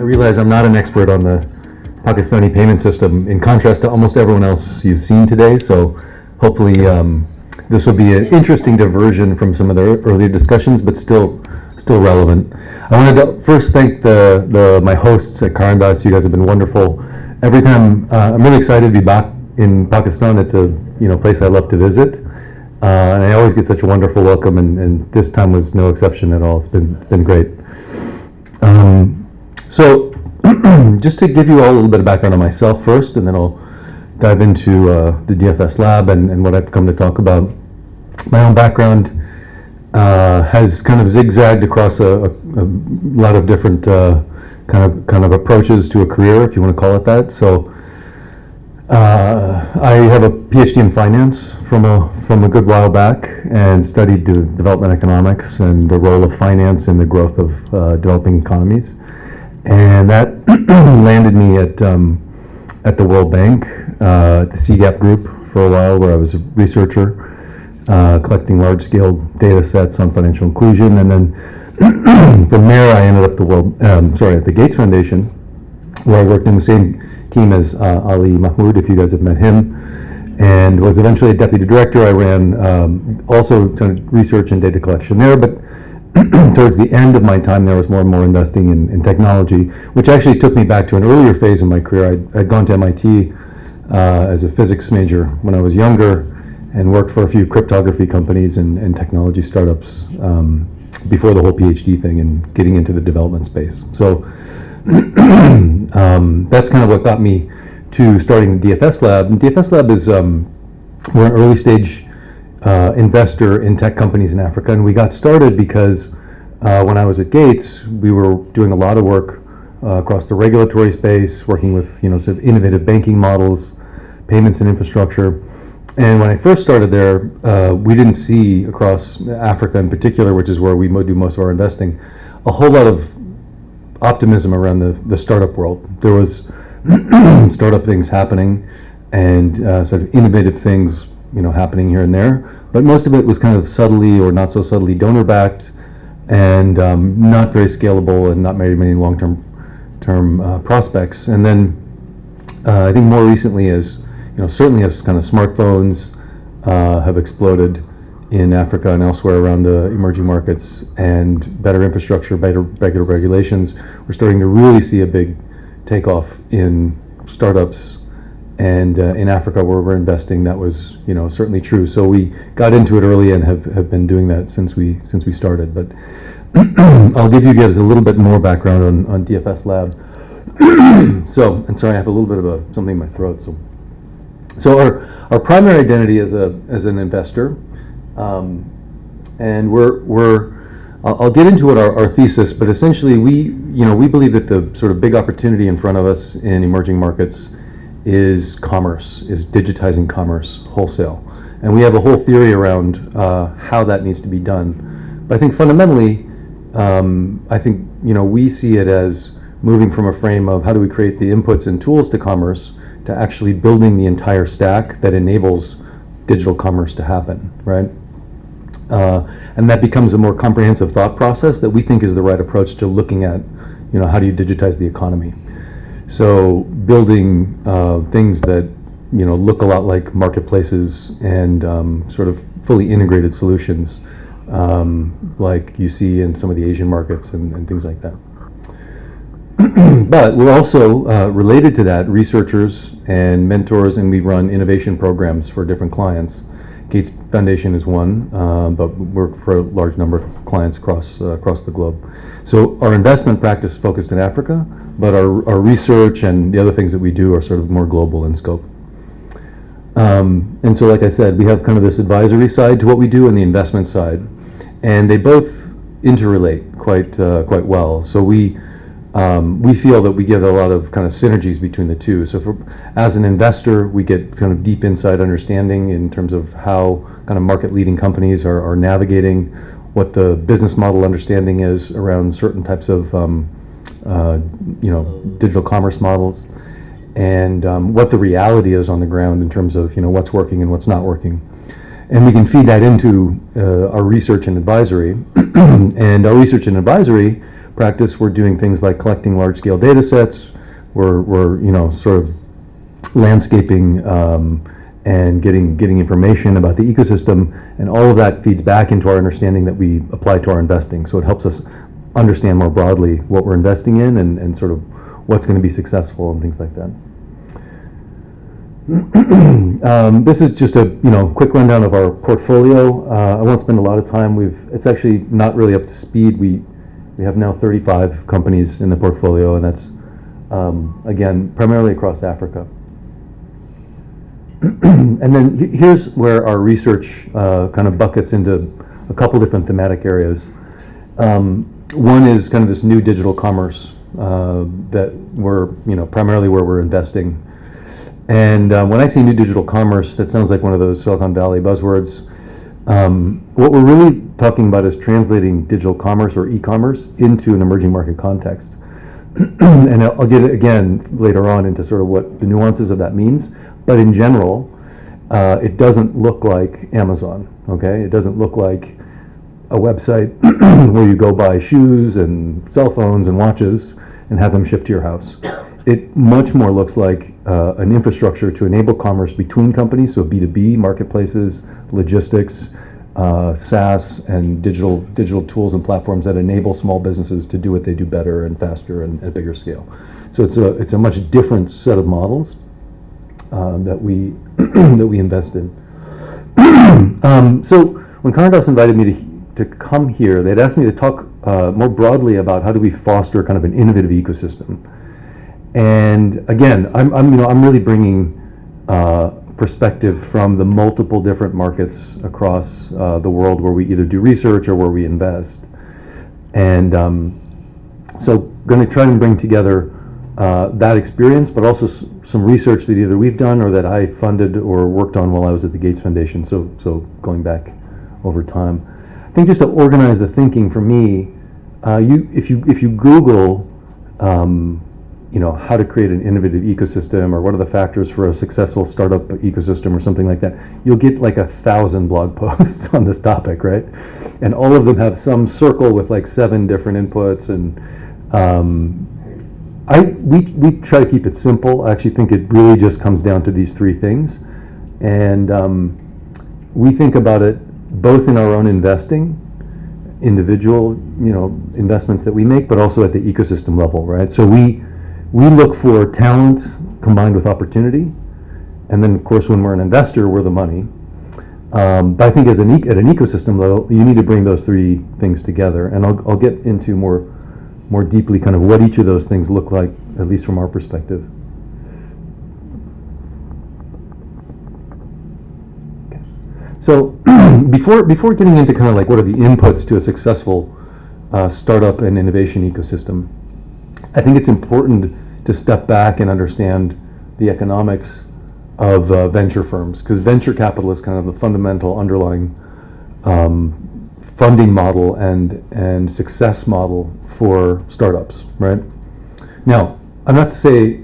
realize I'm not an expert on the Pakistani payment system, in contrast to almost everyone else you've seen today. So hopefully this will be an interesting diversion from some of the earlier discussions, but still relevant. I wanted to first thank my hosts at Caribou. You guys have been wonderful. Every time I'm really excited to be back in Pakistan. It's a place I love to visit, and I always get such a wonderful welcome, and this time was no exception at all. It's been great. So just to give you all a little bit of background on myself first, and then I'll dive into the DFS Lab and what I've come to talk about. My own background has kind of zigzagged across a lot of different kind of approaches to a career, if you want to call it that. So I have a PhD in finance from a good while back, and studied development economics and the role of finance in the growth of developing economies, and that landed me at the World Bank, at the CGAP group for a while, where I was a researcher collecting large-scale data sets on financial inclusion, and then from there I ended up at the Gates Foundation, where I worked in the same team as Ali Mahmoud, if you guys have met him, and was eventually a deputy director. I ran also research and data collection there, but towards the end of my time there was more and more investing in technology, which actually took me back to an earlier phase in my career. I'd gone to MIT as a physics major when I was younger, and worked for a few cryptography companies and technology startups before the whole PhD thing and getting into the development space. So that's kind of what got me to starting the DFS Lab. And DFS Lab is we're an early stage investor in tech companies in Africa, and we got started because when I was at Gates, we were doing a lot of work across the regulatory space, working with sort of innovative banking models, payments and infrastructure. And when I first started there, we didn't see across Africa in particular, which is where we do most of our investing, a whole lot of optimism around the startup world. There was startup things happening and sort of innovative things happening here and there, but most of it was kind of subtly or not so subtly donor backed, and not very scalable, and not very many long-term prospects. And then I think more recently, as certainly as kind of smartphones have exploded in Africa and elsewhere around the emerging markets, and better infrastructure, better regulations, we're starting to really see a big takeoff in startups. And in Africa, where we're investing, that was certainly true. So we got into it early and have been doing that since we started. But I'll give you guys a little bit more background on DFS Lab. So, and sorry, I have a little bit of something in my throat. So our primary identity as an investor, and I'll get into our thesis, but essentially we believe that the sort of big opportunity in front of us in emerging markets is digitizing commerce wholesale, and we have a whole theory around how that needs to be done. But I think fundamentally, we see it as moving from a frame of how do we create the inputs and tools to commerce, to actually building the entire stack that enables digital commerce to happen, right? And that becomes a more comprehensive thought process that we think is the right approach to looking at, how do you digitize the economy? So building things that, look a lot like marketplaces and sort of fully integrated solutions, like you see in some of the Asian markets and things like that. But we're also related to that, researchers and mentors, and we run innovation programs for different clients. Gates Foundation is one, but we work for a large number of clients across the globe. So our investment practice is focused in Africa, but our research and the other things that we do are sort of more global in scope. And so, like I said, we have kind of this advisory side to what we do and the investment side, and they both interrelate quite well. So we feel that we get a lot of kind of synergies between the two. So as an investor, we get kind of deep inside understanding in terms of how kind of market leading companies are navigating, what the business model understanding is around certain types of digital commerce models, and what the reality is on the ground in terms of what's working and what's not working. And we can feed that into our research and advisory. And our research and advisory practice, we're doing things like collecting large-scale data sets. We're sort of landscaping and getting information about the ecosystem, and all of that feeds back into our understanding that we apply to our investing. So it helps us understand more broadly what we're investing in and sort of what's going to be successful and things like that. This is just a quick rundown of our portfolio. I won't spend a lot of time. It's actually not really up to speed. We have now 35 companies in the portfolio, and that's again primarily across Africa. And then here's where our research kind of buckets into a couple different thematic areas. One is kind of this new digital commerce that we're primarily where we're investing. And when I say new digital commerce, that sounds like one of those Silicon Valley buzzwords. What we're really talking about is translating digital commerce or e-commerce into an emerging market context. And I'll get it again later on into sort of what the nuances of that means. But in general, it doesn't look like Amazon, okay? It doesn't look like a website where you go buy shoes and cell phones and watches and have them shipped to your house. It much more looks like an infrastructure to enable commerce between companies, so B2B, marketplaces, logistics, SaaS, and digital tools and platforms that enable small businesses to do what they do better and faster and at bigger scale. So it's a much different set of models that we that we invest in. So when Caritas invited me to come here, they'd asked me to talk more broadly about how do we foster kind of an innovative ecosystem. And again, I'm really bringing perspective from the multiple different markets across the world where we either do research or where we invest. And so going to try and bring together that experience, but also some research that either we've done or that I funded or worked on while I was at the Gates Foundation, so going back over time. I think just to organize the thinking for me, if you Google how to create an innovative ecosystem or what are the factors for a successful startup ecosystem or something like that, you'll get like 1,000 blog posts on this topic, right? And all of them have some circle with like 7 different inputs, and we try to keep it simple. I actually think it really just comes down to these 3 things, and we think about it both in our own investing, individual investments that we make, but also at the ecosystem level, right? So we look for talent combined with opportunity, and then of course when we're an investor, we're the money. But I think at an ecosystem level, you need to bring those 3 things together, and I'll get into more deeply kind of what each of those things look like, at least from our perspective. Okay. So before getting into kind of like what are the inputs to a successful startup and innovation ecosystem, I think it's important to step back and understand the economics of venture firms, because venture capital is kind of the fundamental underlying funding model and success model for startups, right? Now, I'm not to say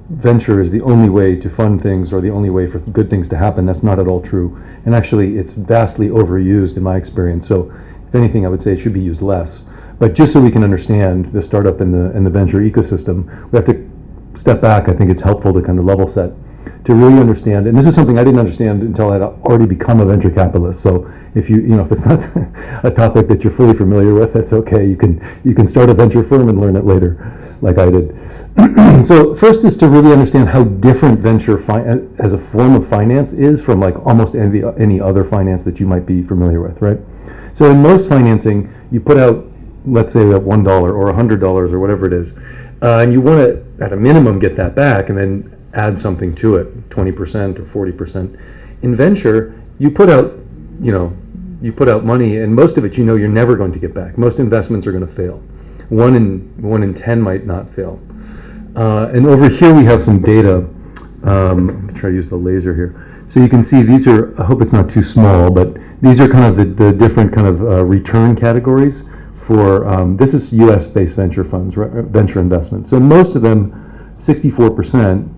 venture is the only way to fund things or the only way for good things to happen. That's not at all true. And actually, it's vastly overused in my experience. So if anything, I would say it should be used less. But just so we can understand the startup and the venture ecosystem, we have to step back. I think it's helpful to kind of level set to really understand. And this is something I didn't understand until I'd already become a venture capitalist. So if if it's not a topic that you're fully familiar with, that's okay. You can start a venture firm and learn it later, like I did. So first is to really understand how different venture as a form of finance is from like almost any other finance that you might be familiar with, right? So in most financing, you put out, let's say, $1 or $100 or whatever it is, and you want to, at a minimum, get that back and then add something to it, 20% or 40%. In venture, you put out money, and most of it you're never going to get back. Most investments are going to fail. One in 10 might not fail. And over here we have some data. I'm going to try to use the laser here. So you can see these are, I hope it's not too small, but these are kind of the different kind of return categories for, this is US-based venture funds, venture investments. So most of them, 64%,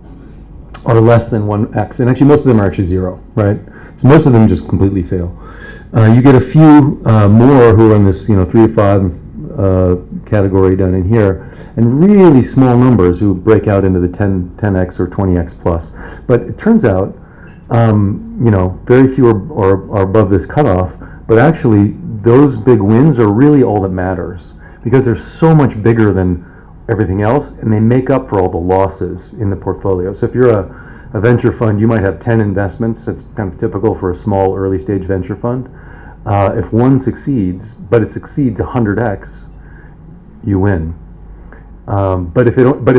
are less than 1x, and actually most of them are actually 0, right? So most of them just completely fail. You get a few more who are in this 3 to 5 category down in here, and really small numbers who break out into the 10x or 20x plus. But it turns out, very few are above this cutoff, but actually those big wins are really all that matters, because they're so much bigger than everything else, and they make up for all the losses in the portfolio. So if you're a venture fund, you might have 10 investments. That's kind of typical for a small early stage venture fund. If one succeeds, but it succeeds 100x, you win. But if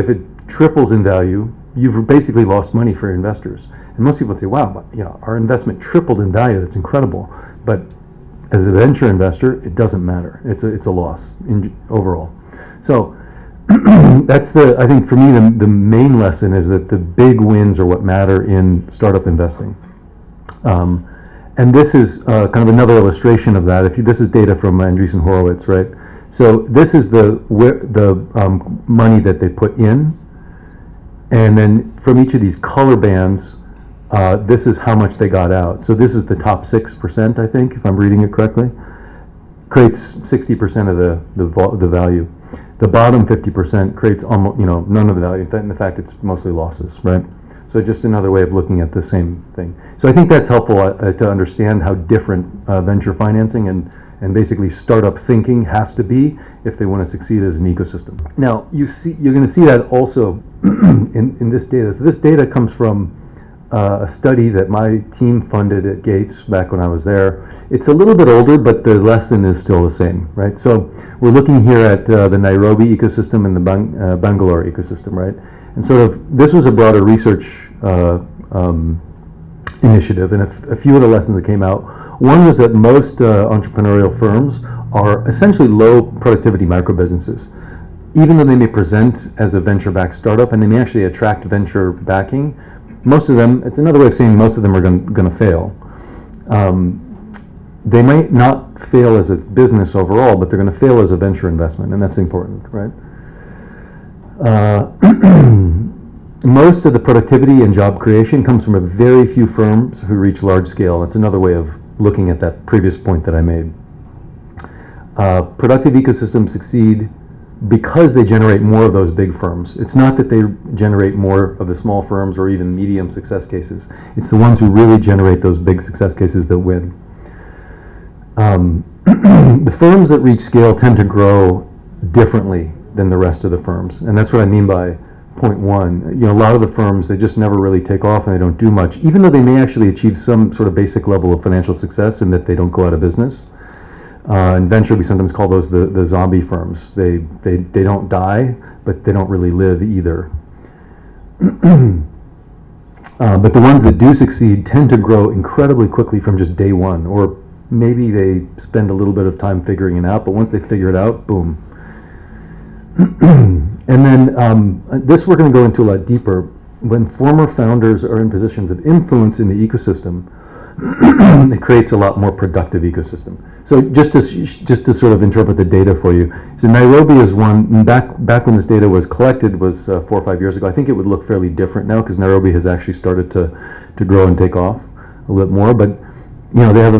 it triples in value, you've basically lost money for your investors. And most people say, "Wow, our investment tripled in value. That's incredible." But as a venture investor, it doesn't matter. It's a loss overall. So that's I think for me the main lesson is that the big wins are what matter in startup investing. And this is kind of another illustration of that. This is data from Andreessen Horowitz, right? So this is the money that they put in, and then from each of these color bands, this is how much they got out. So this is the top 6%, I think, if I'm reading it correctly. Creates 60% of the value. The bottom 50% creates almost none of the value. In fact, it's mostly losses, right? So just another way of looking at the same thing. So I think that's helpful to understand how different venture financing and basically startup thinking has to be if they want to succeed as an ecosystem. Now you're going to see that also in this data. So this data comes from a study that my team funded at Gates back when I was there. It's a little bit older, but the lesson is still the same, right? So we're looking here at the Nairobi ecosystem and the Bangalore ecosystem, right? And sort of this was a broader research initiative, and a few of the lessons that came out. One was that most entrepreneurial firms are essentially low productivity micro businesses. Even though they may present as a venture-backed startup and they may actually attract venture backing, most of them, it's another way of saying most of them are going to fail. They might not fail as a business overall, but they're going to fail as a venture investment, and that's important, right? Most of the productivity and job creation comes from a very few firms who reach large scale. That's another way of looking at that previous point that I made. Productive ecosystems succeed because they generate more of those big firms. It's not that they generate more of the small firms or even medium success cases. It's the ones who really generate those big success cases that win. The firms that reach scale tend to grow differently than the rest of the firms, and that's what I mean by point one. A lot of the firms, they just never really take off and they don't do much, even though they may actually achieve some sort of basic level of financial success in that they don't go out of business. In venture, we sometimes call those the zombie firms. They don't die, but they don't really live either. But the ones that do succeed tend to grow incredibly quickly from just day one, or maybe they spend a little bit of time figuring it out, but once they figure it out, boom. And then this we're going to go into a lot deeper. When former founders are in positions of influence in the ecosystem, it creates a lot more productive ecosystem. So just to sort of interpret the data for you, so Nairobi is one. Back when this data was collected was 4 or 5 years ago. I think it would look fairly different now because Nairobi has actually started to grow and take off a little bit more. But they have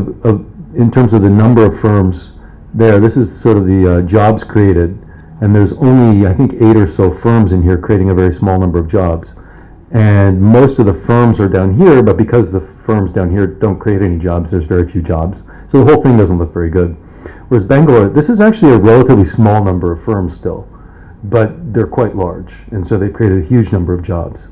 in terms of the number of firms there. This is sort of the jobs created, and there's only I think 8 or so firms in here creating a very small number of jobs. And most of the firms are down here, but because the firms down here don't create any jobs, there's very few jobs. So the whole thing doesn't look very good. Whereas Bangalore, this is actually a relatively small number of firms still, but they're quite large. And so they've created a huge number of jobs.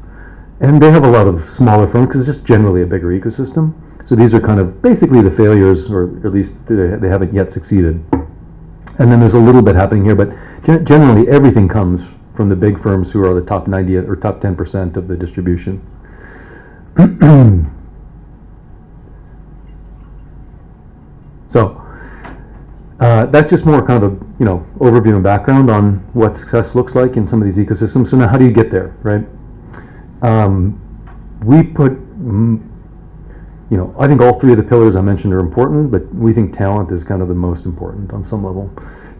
And they have a lot of smaller firms because it's just generally a bigger ecosystem. So these are kind of basically the failures, or at least they haven't yet succeeded. And then there's a little bit happening here, but generally everything comes from the big firms who are the top 90 or top 10% of the distribution. So that's just more kind of overview and background on what success looks like in some of these ecosystems. So now how do you get there, right? We put, I think all three of the pillars I mentioned are important, but we think talent is kind of the most important on some level.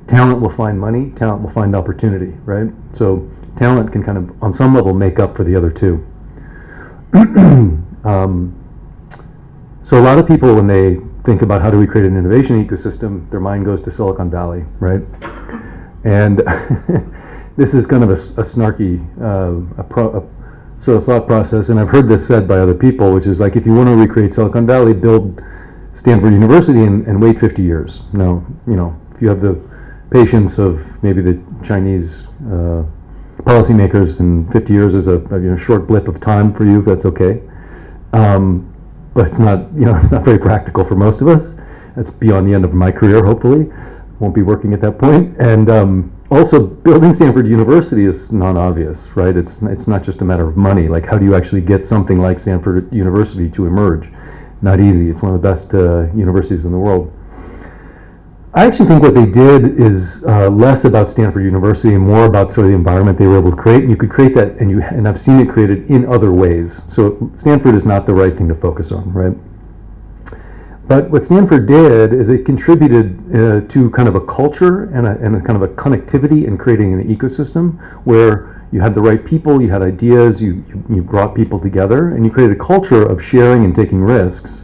Talent will find money, talent will find opportunity, right? So talent can kind of, on some level, make up for the other two. So a lot of people, when they think about how do we create an innovation ecosystem, their mind goes to Silicon Valley, right? And this is kind of a snarky sort of thought process, and I've heard this said by other people, which is like, if you want to recreate Silicon Valley, build Stanford University and wait 50 years. Now, if you have the patience of maybe the Chinese policymakers, and 50 years is a short blip of time for you, that's okay. But it's not, it's not very practical for most of us. That's beyond the end of my career, hopefully. Won't be working at that point. And also, building Stanford University is non-obvious, right? It's not just a matter of money. Like, how do you actually get something like Stanford University to emerge? Not easy. It's one of the best universities in the world. I actually think what they did is less about Stanford University and more about sort of the environment they were able to create. And you could create that, and I've seen it created in other ways. So Stanford is not the right thing to focus on, right? But what Stanford did is it contributed to kind of a culture and a kind of a connectivity in creating an ecosystem where you had the right people, you had ideas, you brought people together, and you created a culture of sharing and taking risks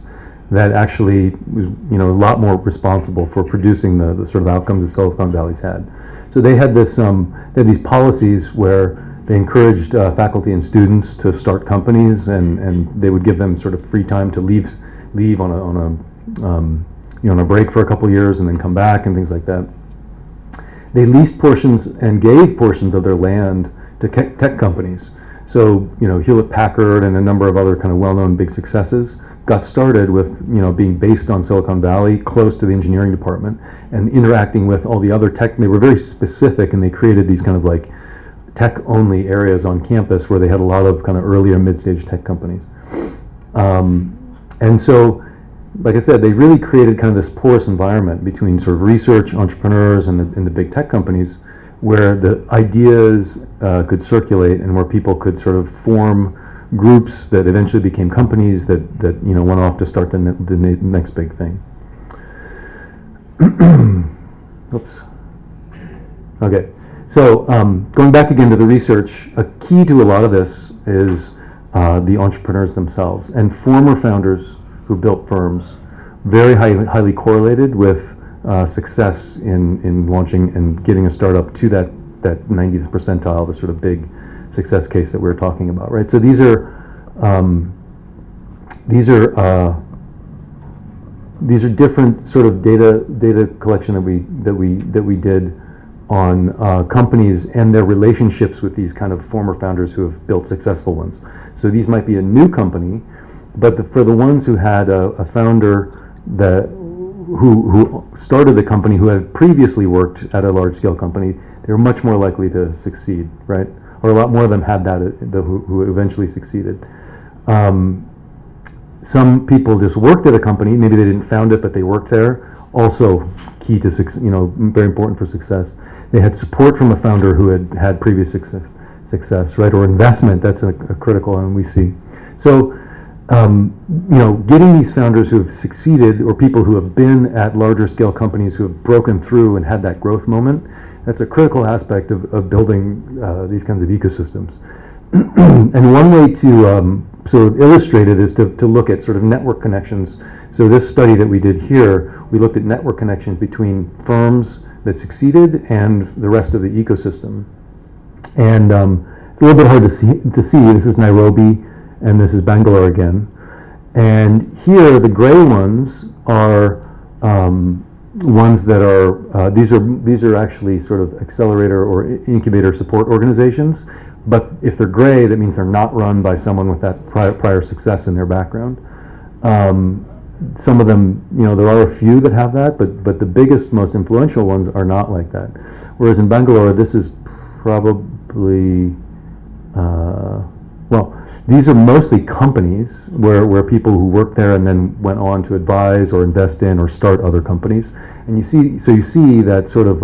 that actually was, a lot more responsible for producing the sort of outcomes that Silicon Valley's had. So they had they had these policies where they encouraged faculty and students to start companies, and they would give them sort of free time to leave on a break for a couple years and then come back and things like that. They leased portions and gave portions of their land to tech companies. So, Hewlett Packard and a number of other kind of well-known big successes got started with, being based on Silicon Valley, close to the engineering department, and interacting with all the other tech. They were very specific, and they created these kind of like tech-only areas on campus where they had a lot of kind of earlier mid-stage tech companies. And so, like I said, they really created kind of this porous environment between sort of research, entrepreneurs, and the big tech companies, where the ideas could circulate and where people could sort of form groups that eventually became companies that went off to start the next big thing. Oops. Okay, so going back again to the research, a key to a lot of this is the entrepreneurs themselves and former founders who built firms, very highly correlated with success in launching and getting a startup to that 90th percentile, the sort of big success case that we were talking about, right? So these are different sort of data collection that we did on companies and their relationships with these kind of former founders who have built successful ones. So these might be a new company, but for the ones who had a founder who started the company who had previously worked at a large-scale company, they were much more likely to succeed, right? Or a lot more of them had that who eventually succeeded. Some people just worked at a company. Maybe they didn't found it, but they worked there. Also, key to very important for success. They had support from a founder who had previous success, right? Or investment. That's a critical one we see. So, getting these founders who have succeeded, or people who have been at larger scale companies who have broken through and had that growth moment, that's a critical aspect of building these kinds of ecosystems. And one way to sort of illustrate it is to look at sort of network connections. So this study that we did here, we looked at network connections between firms that succeeded and the rest of the ecosystem. And it's a little bit hard to see. This is Nairobi, and this is Bangalore again. And here, the gray ones are ones that are these are actually sort of accelerator or incubator support organizations. But if they're gray, that means they're not run by someone with that prior success in their background. Some of them, there are a few that have that, but the biggest, most influential ones are not like that. Whereas in Bangalore, this is probably, these are mostly companies where people who work there and then went on to advise or invest in or start other companies. And you see that sort of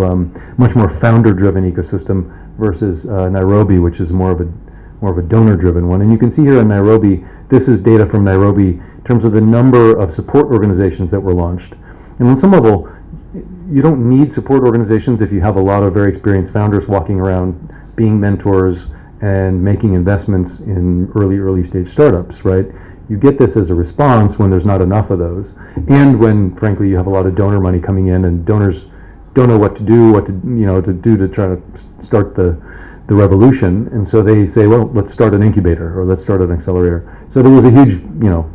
much more founder-driven ecosystem versus Nairobi, which is more of a donor-driven one. And you can see here in Nairobi, this is data from Nairobi in terms of the number of support organizations that were launched. And on some level, you don't need support organizations if you have a lot of very experienced founders walking around being mentors and making investments in early stage startups, right? You get this as a response when there's not enough of those, and when, frankly, you have a lot of donor money coming in, and donors don't know what to do, to try to start the revolution, and so they say, well, let's start an incubator or let's start an accelerator. So there was a huge,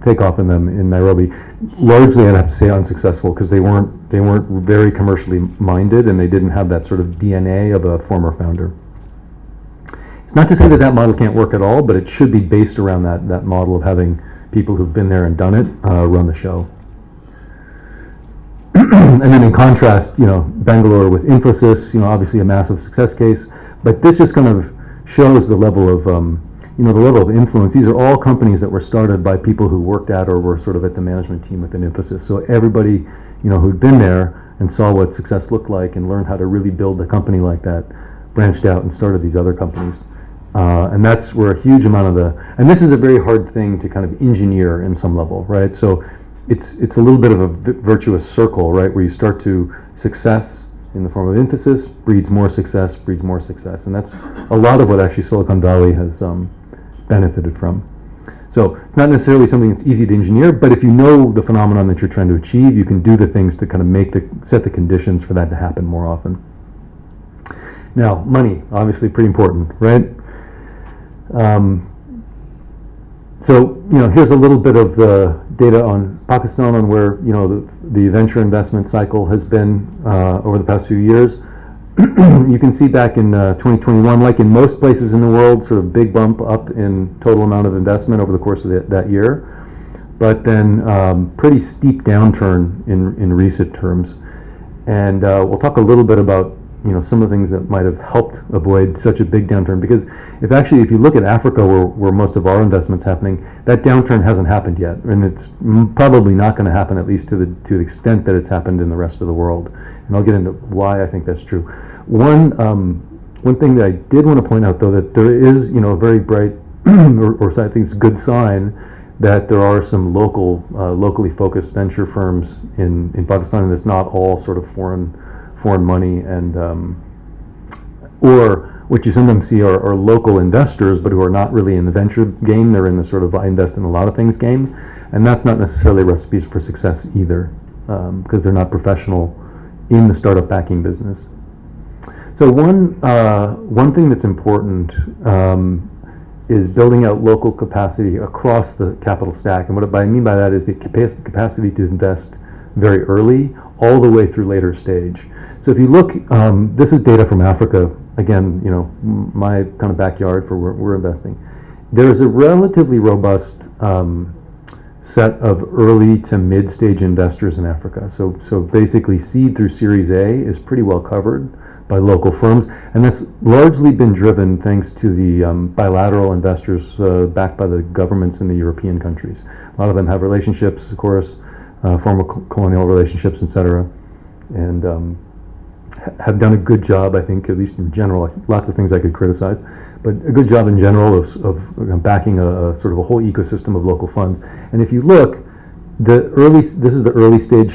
takeoff in them in Nairobi. Largely, I'd have to say unsuccessful because they weren't very commercially minded, and they didn't have that sort of DNA of a former founder. It's not to say that model can't work at all, but it should be based around that model of having people who've been there and done it run the show. And then in contrast, Bangalore with Infosys, obviously a massive success case, but this just kind of shows the level of the level of influence. These are all companies that were started by people who worked at or were sort of at the management team within Infosys. So everybody, who'd been there and saw what success looked like and learned how to really build a company like that, branched out and started these other companies. And that's where a huge amount of and this is a very hard thing to kind of engineer in some level, right? So it's a little bit of a virtuous circle, right? Where you start to success in the form of Infosys breeds more success, and that's a lot of what actually Silicon Valley has benefited from. So it's not necessarily something that's easy to engineer, but if you know the phenomenon that you're trying to achieve, you can do the things to kind of set the conditions for that to happen more often. Now, money, obviously pretty important, right? So here's a little bit of the data on Pakistan on where the venture investment cycle has been over the past few years. You can see back in 2021, like in most places in the world, sort of big bump up in total amount of investment over the course of that year, but then pretty steep downturn in recent terms. And we'll talk a little bit about some of the things that might have helped avoid such a big downturn, because if you look at Africa where most of our investment's happening, that downturn hasn't happened yet, and it's probably not going to happen, at least to the extent that it's happened in the rest of the world. And I'll get into why I think that's true. One thing that I did want to point out, though, that there is a very bright or I think it's a good sign that there are some locally focused venture firms in Pakistan, and it's not all sort of foreign money, and or what you sometimes see are local investors, but who are not really in the venture game. They're in the sort of I invest in a lot of things game, and that's not necessarily recipes for success either, because they're not professional in the startup backing business. So one thing that's important is building out local capacity across the capital stack, and what I mean by that is the capacity to invest very early all the way through later stage. So if you look, this is data from Africa, again, my kind of backyard for where we're investing. There's a relatively robust set of early to mid-stage investors in Africa. So basically seed through Series A is pretty well covered by local firms, and that's largely been driven thanks to the bilateral investors backed by the governments in the European countries. A lot of them have relationships, of course, former colonial relationships, etc., and have done a good job, I think, at least in general. Lots of things I could criticize, but a good job in general of backing a sort of a whole ecosystem of local funds. And if you look, this is the early stage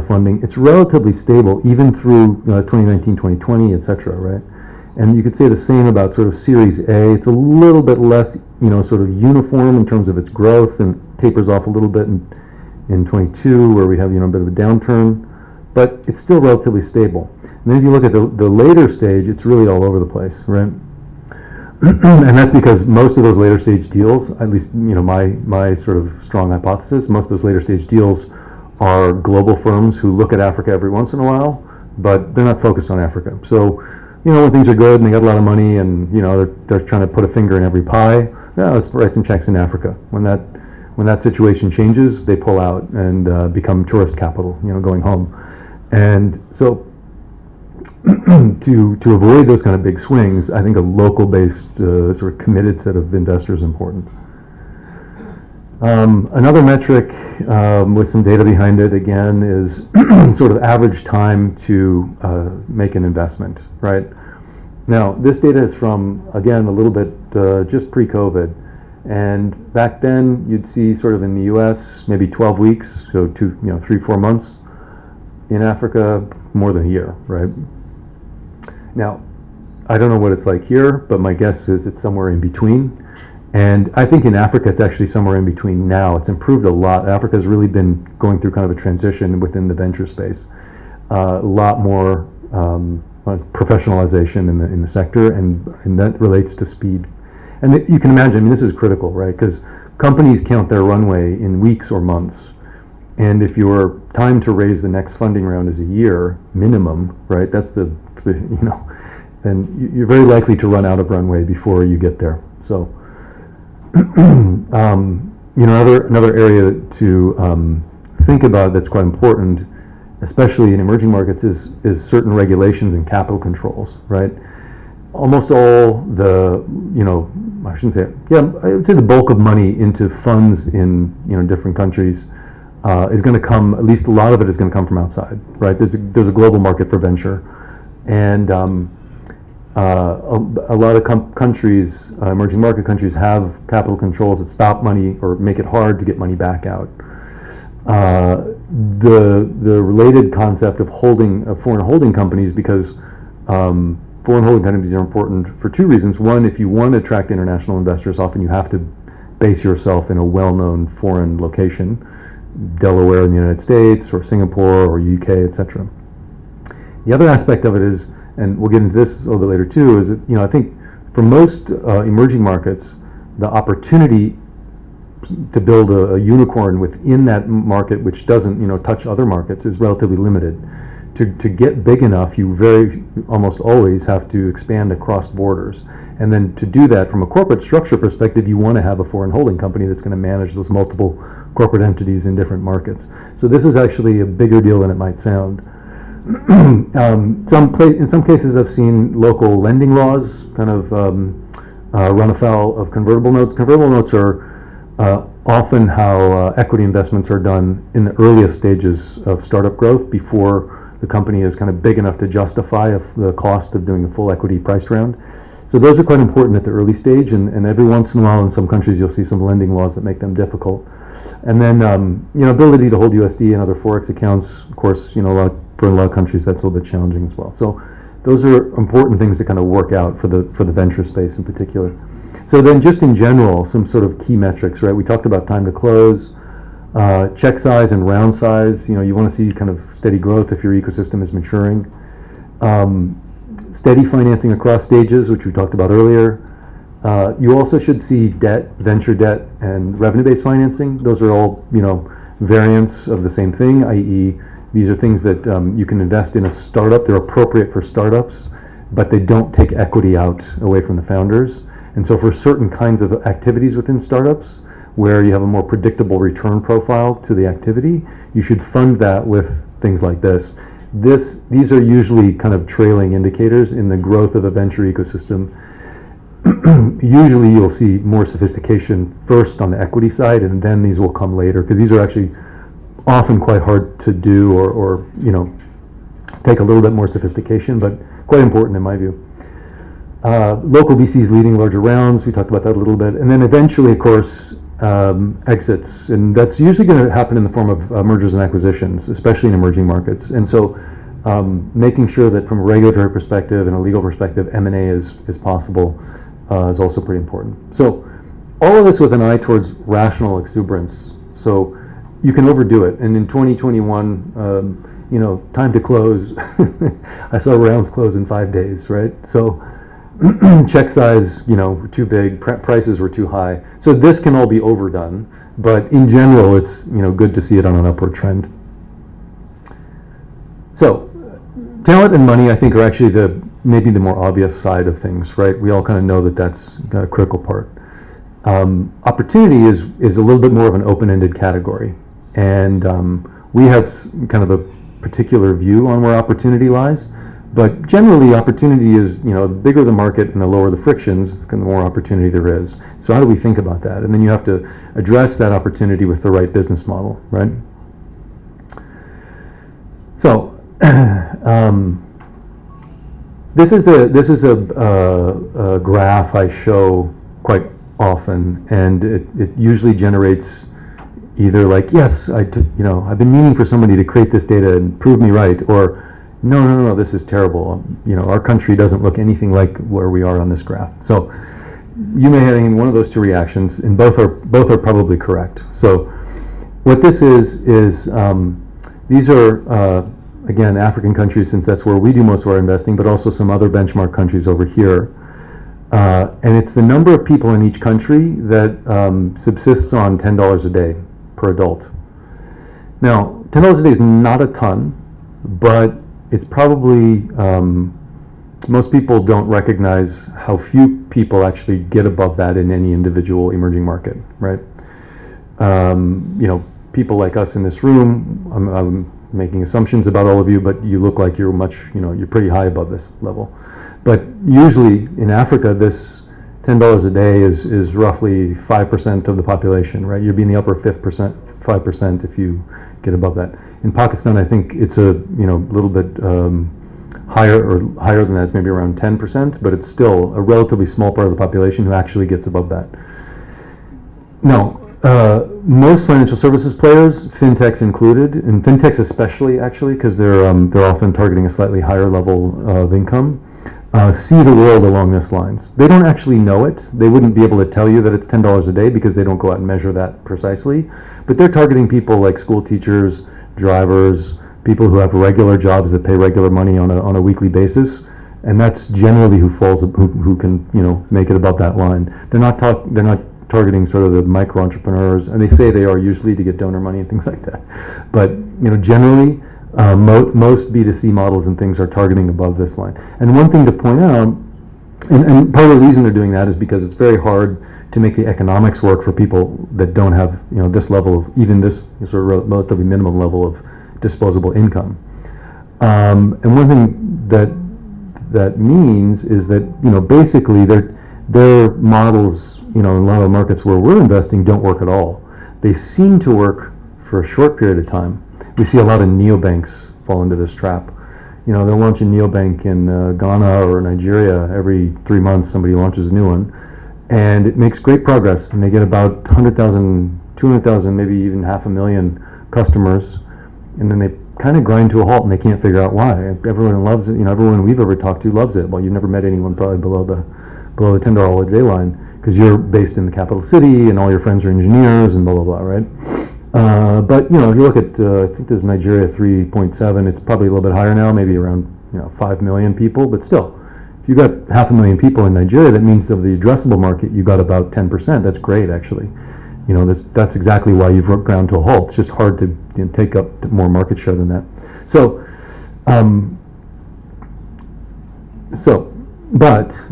funding. It's relatively stable even through 2019, 2020, etc. Right? And you could say the same about sort of Series A. It's a little bit less, sort of uniform in terms of its growth, and tapers off a little bit in 22, where we have a bit of a downturn, but it's still relatively stable. And then if you look at the later stage, it's really all over the place, right? And that's because most of those later stage deals, at least my sort of strong hypothesis, most of those later stage deals are global firms who look at Africa every once in a while, but they're not focused on Africa. So when things are good and they got a lot of money and they're trying to put a finger in every pie, let's write some checks in Africa. When that situation changes, they pull out and become tourist capital, going home. And so to avoid those kind of big swings, I think a local-based, sort of committed set of investors is important. Another metric with some data behind it, again, is sort of average time to make an investment, right? Now, this data is from, again, a little bit just pre-COVID. And back then, you'd see sort of in the US, maybe 12 weeks, so 3-4 months. In Africa, more than a year, right? Now, I don't know what it's like here, but my guess is it's somewhere in between. And I think in Africa, it's actually somewhere in between now. It's improved a lot. Africa's really been going through kind of a transition within the venture space. A lot more professionalization in the sector, and that relates to speed. And you can imagine, I mean, this is critical, right? Because companies count their runway in weeks or months. And if your time to raise the next funding round is a year minimum, right? That's then you're very likely to run out of runway before you get there. So, another area to think about that's quite important, especially in emerging markets, is certain regulations and capital controls, right? Almost all the, I shouldn't say it, yeah, I would say the bulk of money into funds in, different countries is going to come, at least a lot of it is going to come from outside, right? There's a global market for venture, and a lot of countries, emerging market countries, have capital controls that stop money or make it hard to get money back out. The related concept of foreign holding companies, because foreign holding companies are important for two reasons. One, if you want to attract international investors, often you have to base yourself in a well-known foreign location, Delaware in the United States, or Singapore, or UK, etc. The other aspect of it is, and we'll get into this a little bit later too, is that, I think for most emerging markets, the opportunity to build a unicorn within that market, which doesn't, touch other markets, is relatively limited. To get big enough, you almost always have to expand across borders. And then to do that from a corporate structure perspective, you want to have a foreign holding company that's going to manage those multiple corporate entities in different markets. So this is actually a bigger deal than it might sound. In some cases, I've seen local lending laws kind of run afoul of convertible notes. Convertible notes are often how equity investments are done in the earliest stages of startup growth, before the company is kind of big enough to justify the cost of doing a full equity price round. So those are quite important at the early stage, and every once in a while in some countries you'll see some lending laws that make them difficult. And then ability to hold USD and other Forex accounts, of course, for a lot of countries that's a little bit challenging as well. So those are important things to kind of work out for the venture space in particular. So then just in general, some sort of key metrics, right? We talked about time to close, check size and round size. You want to see kind of steady growth if your ecosystem is maturing. Steady financing across stages, which we talked about earlier. You also should see debt, venture debt, and revenue-based financing. Those are all, variants of the same thing, i.e., these are things that you can invest in a startup. They're appropriate for startups, but they don't take equity out away from the founders. And so for certain kinds of activities within startups, where you have a more predictable return profile to the activity, you should fund that with things like this. These are usually kind of trailing indicators in the growth of a venture ecosystem. Usually you'll see more sophistication first on the equity side, and then these will come later, because these are actually often quite hard to do, or take a little bit more sophistication, but quite important in my view. Local VCs leading larger rounds, we talked about that a little bit, and then eventually, of course, exits, and that's usually going to happen in the form of mergers and acquisitions, especially in emerging markets. And so making sure that from a regulatory perspective and a legal perspective, M&A is possible is also pretty important. So all of this with an eye towards rational exuberance. So you can overdo it, and in 2021, time to close, I saw rounds close in 5 days, right? So check size, too big, prices were too high. So this can all be overdone, but in general, it's good to see it on an upward trend. So talent and money, I think, are actually maybe the more obvious side of things, right? We all kind of know that that's a critical part. Opportunity is a little bit more of an open-ended category, and we have kind of a particular view on where opportunity lies. But generally, opportunity is, the bigger the market and the lower the frictions, the more opportunity there is. So how do we think about that? And then you have to address that opportunity with the right business model, right? So this is a graph I show quite often, and it usually generates either like, yes, I've been meaning for somebody to create this data and prove me right, or no, this is terrible. Our country doesn't look anything like where we are on this graph. So you may have one of those two reactions, and both are probably correct. So what this is these are again, African countries, since that's where we do most of our investing, but also some other benchmark countries over here. And it's the number of people in each country that subsists on $10 a day per adult. Now, $10 a day is not a ton, but it's probably, most people don't recognize how few people actually get above that in any individual emerging market, right? People like us in this room, I'm making assumptions about all of you, but you look like you're you're pretty high above this level. But usually in Africa, this $10 a day is roughly 5% of the population, right? You'd be in the upper 5% if you get above that. In Pakistan, I think it's a little bit higher than that. It's maybe around 10%, but it's still a relatively small part of the population who actually gets above that. Now, most financial services players, fintechs included, and fintechs especially actually, because they're often targeting a slightly higher level of income, see the world along this lines. They don't actually know it. They wouldn't be able to tell you that it's $10 a day because they don't go out and measure that precisely. But they're targeting people like school teachers, drivers, people who have regular jobs that pay regular money on a weekly basis, and that's generally who can make it above that line. They're not targeting sort of the micro entrepreneurs, and they say they are usually to get donor money and things like that. But generally, most B2C models and things are targeting above this line. And one thing to point out, and part of the reason they're doing that is because it's very hard to make the economics work for people that don't have this level of, even this sort of relatively minimum level of disposable income. And one thing that means is that basically their models in a lot of markets where we're investing don't work at all. They seem to work for a short period of time. We see a lot of neobanks fall into this trap. They'll launch a neobank in Ghana or Nigeria every 3 months. Somebody launches a new one, and it makes great progress. And they get about 100,000, 200,000, maybe even 500,000 customers, and then they kind of grind to a halt, and they can't figure out why. Everyone loves it. Everyone we've ever talked to loves it. Well, you've never met anyone probably below the $10 a day line, because you're based in the capital city and all your friends are engineers and blah, blah, blah, right? But, if you look at, I think there's Nigeria 3.7, it's probably a little bit higher now, maybe around 5 million people, but still, if you got 500,000 people in Nigeria, that means of the addressable market, you got about 10%. That's great, actually. That's exactly why you've ground to a halt. It's just hard to take up more market share than that.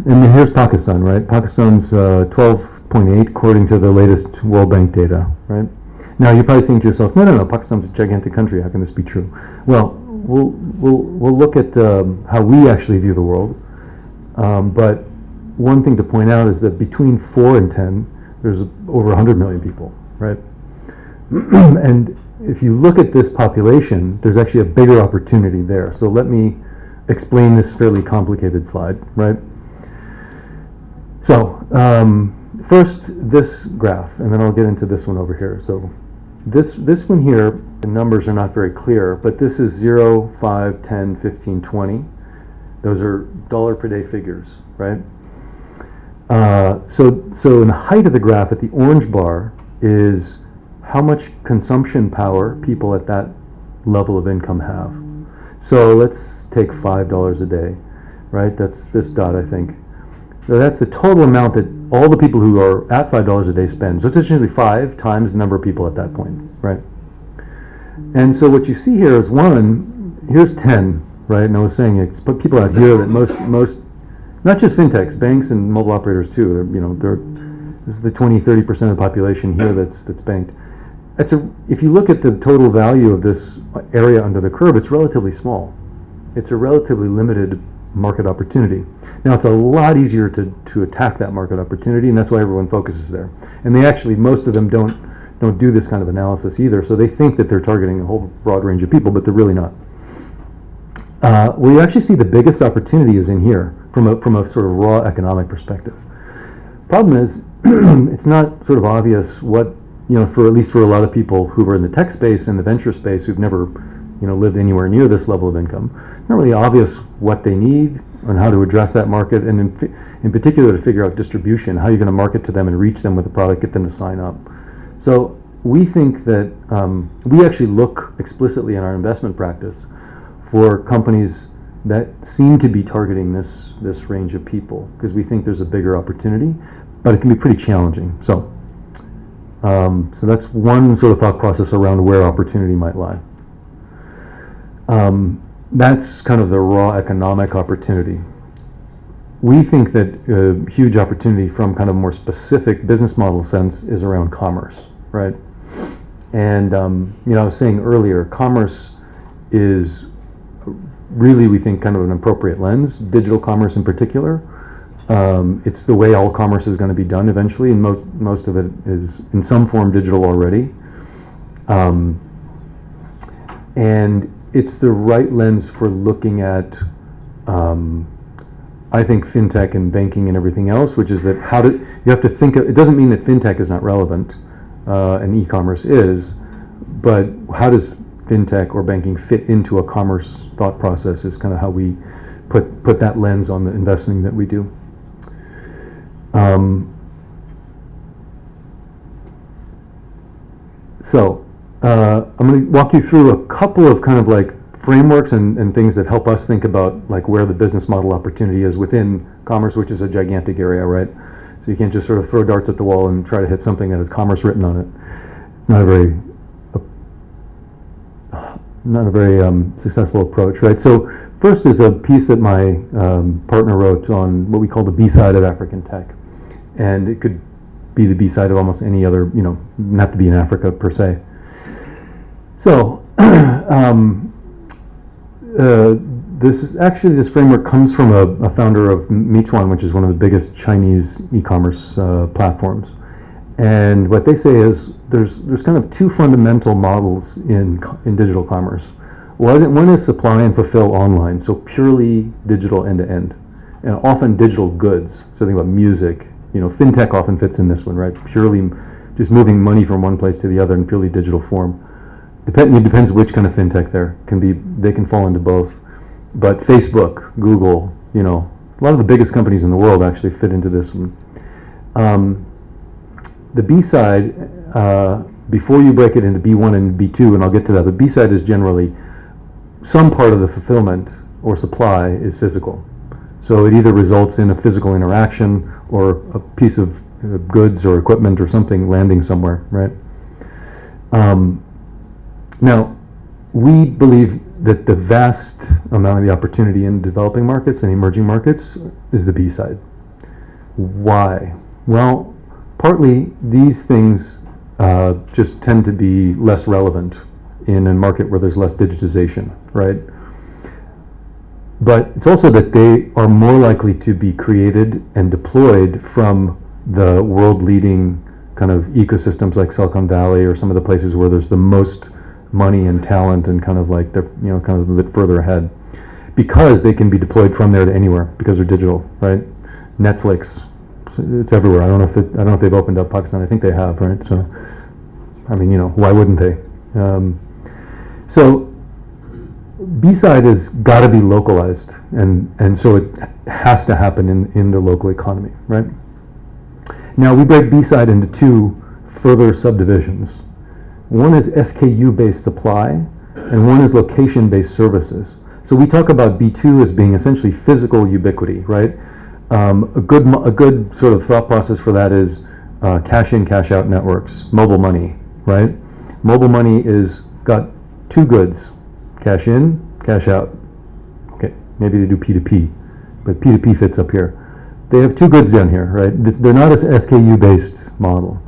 And here's Pakistan, right? Pakistan's 12.8 according to the latest World Bank data, right? Now you're probably saying to yourself, no, Pakistan's a gigantic country. How can this be true? Well, we'll look at how we actually view the world. But one thing to point out is that between 4 and 10, there's over 100 million people, right? And if you look at this population, there's actually a bigger opportunity there. So let me explain this fairly complicated slide, right? So first this graph, and then I'll get into this one over here. So this one here, the numbers are not very clear, but this is 0, 5, 10, 15, 20. Those are dollar per day figures, right? So in the height of the graph at the orange bar is how much consumption power people at that level of income have. So let's take $5 a day, right? That's this dot, I think. So that's the total amount that all the people who are at $5 a day spend. So it's essentially 5 times the number of people at that point, right? And so what you see here is here's 10, right? And I was saying it's people out here that most, not just fintechs, banks and mobile operators too. This is the 20-30% of the population here that's banked. If you look at the total value of this area under the curve, it's relatively small. It's a relatively limited market opportunity. Now it's a lot easier to attack that market opportunity, and that's why everyone focuses there. And they actually, most of them don't do this kind of analysis either, so they think that they're targeting a whole broad range of people, but they're really not. Where you actually see the biggest opportunity is in here, from a sort of raw economic perspective. Problem is, it's not sort of obvious what, for at least for a lot of people who are in the tech space and the venture space who've never, lived anywhere near this level of income. It's not really obvious what they need and how to address that market, and in particular to figure out distribution, how you're going to market to them and reach them with a product, get them to sign up. So we think that we actually look explicitly in our investment practice for companies that seem to be targeting this range of people, because we think there's a bigger opportunity, but it can be pretty challenging. So that's one sort of thought process around where opportunity might lie. That's kind of the raw economic opportunity. We think that a huge opportunity from kind of more specific business model sense is around commerce, right? And I was saying earlier, commerce is really, we think, kind of an appropriate lens, digital commerce in particular. It's the way all commerce is going to be done eventually, and most of it is in some form digital already. And it's the right lens for looking at, I think, fintech and banking and everything else, which is that you have to think of, it doesn't mean that fintech is not relevant, and e-commerce is, but how does fintech or banking fit into a commerce thought process is kind of how we put that lens on the investing that we do. I'm going to walk you through a couple of kind of like frameworks and things that help us think about like where the business model opportunity is within commerce, which is a gigantic area, right? So you can't just sort of throw darts at the wall and try to hit something that has commerce written on it. It's not a very successful approach, right? So first is a piece that my partner wrote on what we call the B side of African tech, and it could be the B side of almost any other, doesn't have to be in Africa per se. So this framework comes from a founder of Meituan, which is one of the biggest Chinese e-commerce platforms. And what they say is there's kind of two fundamental models in digital commerce. One is supply and fulfill online, so purely digital end-to-end, and often digital goods. So think about music. Fintech often fits in this one, right? Purely just moving money from one place to the other in purely digital form. It depends which kind of fintech they can fall into both. But Facebook, Google, a lot of the biggest companies in the world actually fit into this one. The B side, before you break it into B1 and B2, and I'll get to that, but B side is generally some part of the fulfillment or supply is physical. So it either results in a physical interaction or a piece of goods or equipment or something landing somewhere, right? Now, we believe that the vast amount of the opportunity in developing markets and emerging markets is the B side. Why? Well, partly these things just tend to be less relevant in a market where there's less digitization, right? But it's also that they are more likely to be created and deployed from the world-leading kind of ecosystems like Silicon Valley or some of the places where there's the most money and talent and kind of like they're kind of a bit further ahead, because they can be deployed from there to anywhere because they're digital, right? Netflix, it's everywhere. I don't know if they've opened up Pakistan. I think they have, right? So, I mean, why wouldn't they? So B side has got to be localized, and so it has to happen in the local economy, right? Now we break B side into two further subdivisions. One is SKU-based supply, and one is location-based services. So we talk about B2 as being essentially physical ubiquity, right? A good sort of thought process for that is cash in, cash out networks, mobile money, right? Mobile money is got two goods, cash in, cash out. Okay, maybe they do P2P, but P2P fits up here. They have two goods down here, right? They're not an SKU-based model,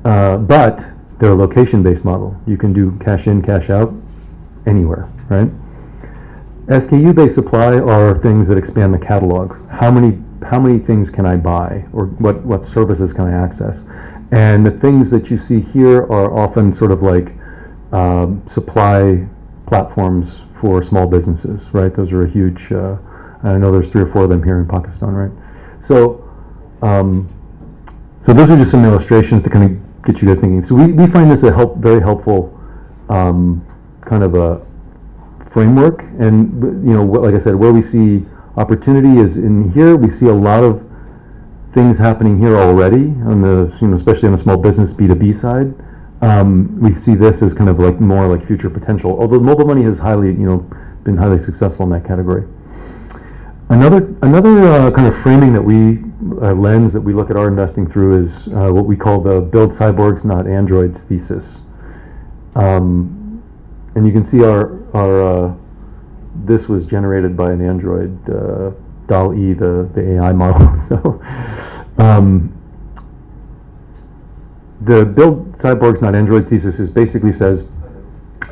but they're a location-based model. You can do cash in, cash out anywhere, right? SKU-based supply are things that expand the catalog. How many things can I buy, or what services can I access? And the things that you see here are often sort of like supply platforms for small businesses, right? Those are a huge, I know there's 3 or 4 of them here in Pakistan, right? So those are just some illustrations to kind of get you guys thinking. So we find this very helpful kind of a framework, and like I said, where we see opportunity is in here. We see a lot of things happening here already on the especially on the small business B2B side. We see this as kind of like more like future potential. Although mobile money is highly been highly successful in that category. Another kind of framing that lens that we look at our investing through is what we call the build cyborgs, not androids thesis. And you can see our this was generated by an Android, DAL-E, the AI model. So the build cyborgs, not androids thesis basically says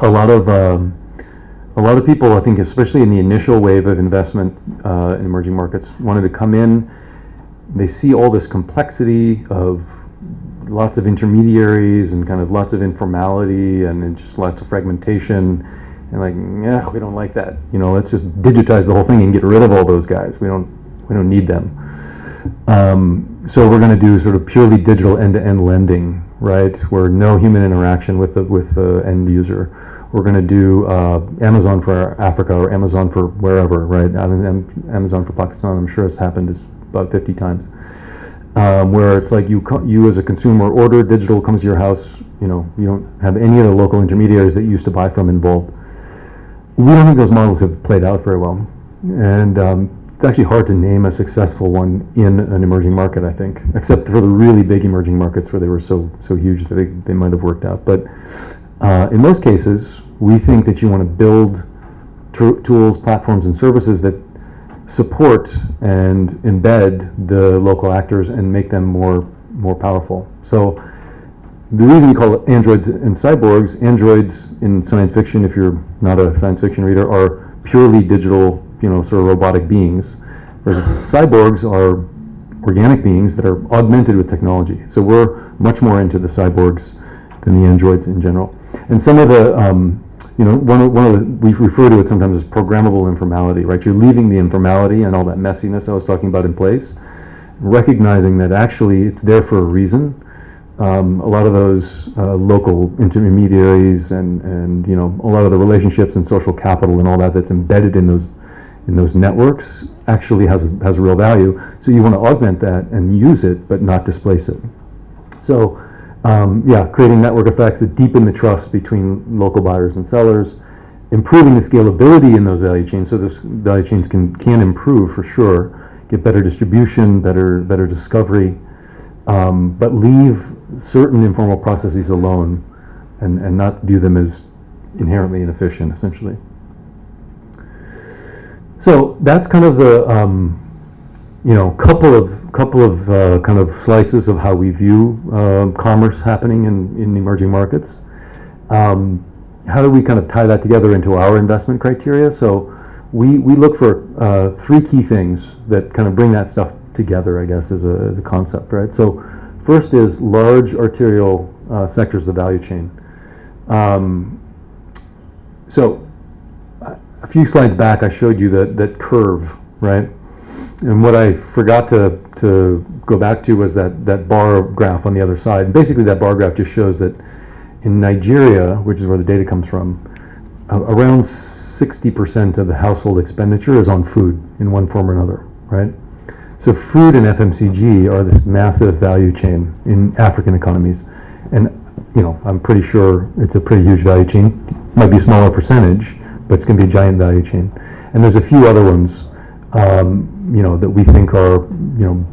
a lot of people, I think, especially in the initial wave of investment in emerging markets, wanted to come in. They see all this complexity of lots of intermediaries and kind of lots of informality and just lots of fragmentation, and like, yeah, we don't like that. Let's just digitize the whole thing and get rid of all those guys. We don't need them. So we're going to do sort of purely digital end-to-end lending, right? Where no human interaction with the end user. We're going to do Amazon for Africa or Amazon for wherever, right? Amazon for Pakistan, I'm sure it's happened about 50 times. Where it's like you as a consumer order, digital comes to your house, you don't have any of the local intermediaries that you used to buy from involved. We don't think those models have played out very well. And it's actually hard to name a successful one in an emerging market, I think, except for the really big emerging markets where they were so huge that they might have worked out. But in most cases, we think that you want to build tools, platforms, and services that support and embed the local actors and make them more powerful. So the reason we call it androids and cyborgs, androids in science fiction, if you're not a science fiction reader, are purely digital, sort of robotic beings, whereas cyborgs are organic beings that are augmented with technology. So we're much more into the cyborgs than the androids in general. And some of the, we refer to it sometimes as programmable informality, right? You're leaving the informality and all that messiness I was talking about in place, recognizing that actually it's there for a reason. A lot of those local intermediaries and a lot of the relationships and social capital and all that's embedded in those networks actually has a real value. So you want to augment that and use it, but not displace it. So creating network effects that deepen the trust between local buyers and sellers, improving the scalability in those value chains. So those value chains can improve for sure, get better distribution, better discovery, but leave certain informal processes alone and not view them as inherently inefficient, essentially. So that's kind of the couple of kind of slices of how we view commerce happening in emerging markets. How do we kind of tie that together into our investment criteria? So we look for three key things that kind of bring that stuff together, I guess, as a concept, right? So first is large arterial sectors of the value chain. So a few slides back, I showed you that curve, right? And what I forgot to go back to was that bar graph on the other side. And basically, that bar graph just shows that in Nigeria, which is where the data comes from, around 60% of the household expenditure is on food in one form or another, right? So food and FMCG are this massive value chain in African economies. And, I'm pretty sure it's a pretty huge value chain. Might be a smaller percentage, but it's going to be a giant value chain. And there's a few other ones, that we think are,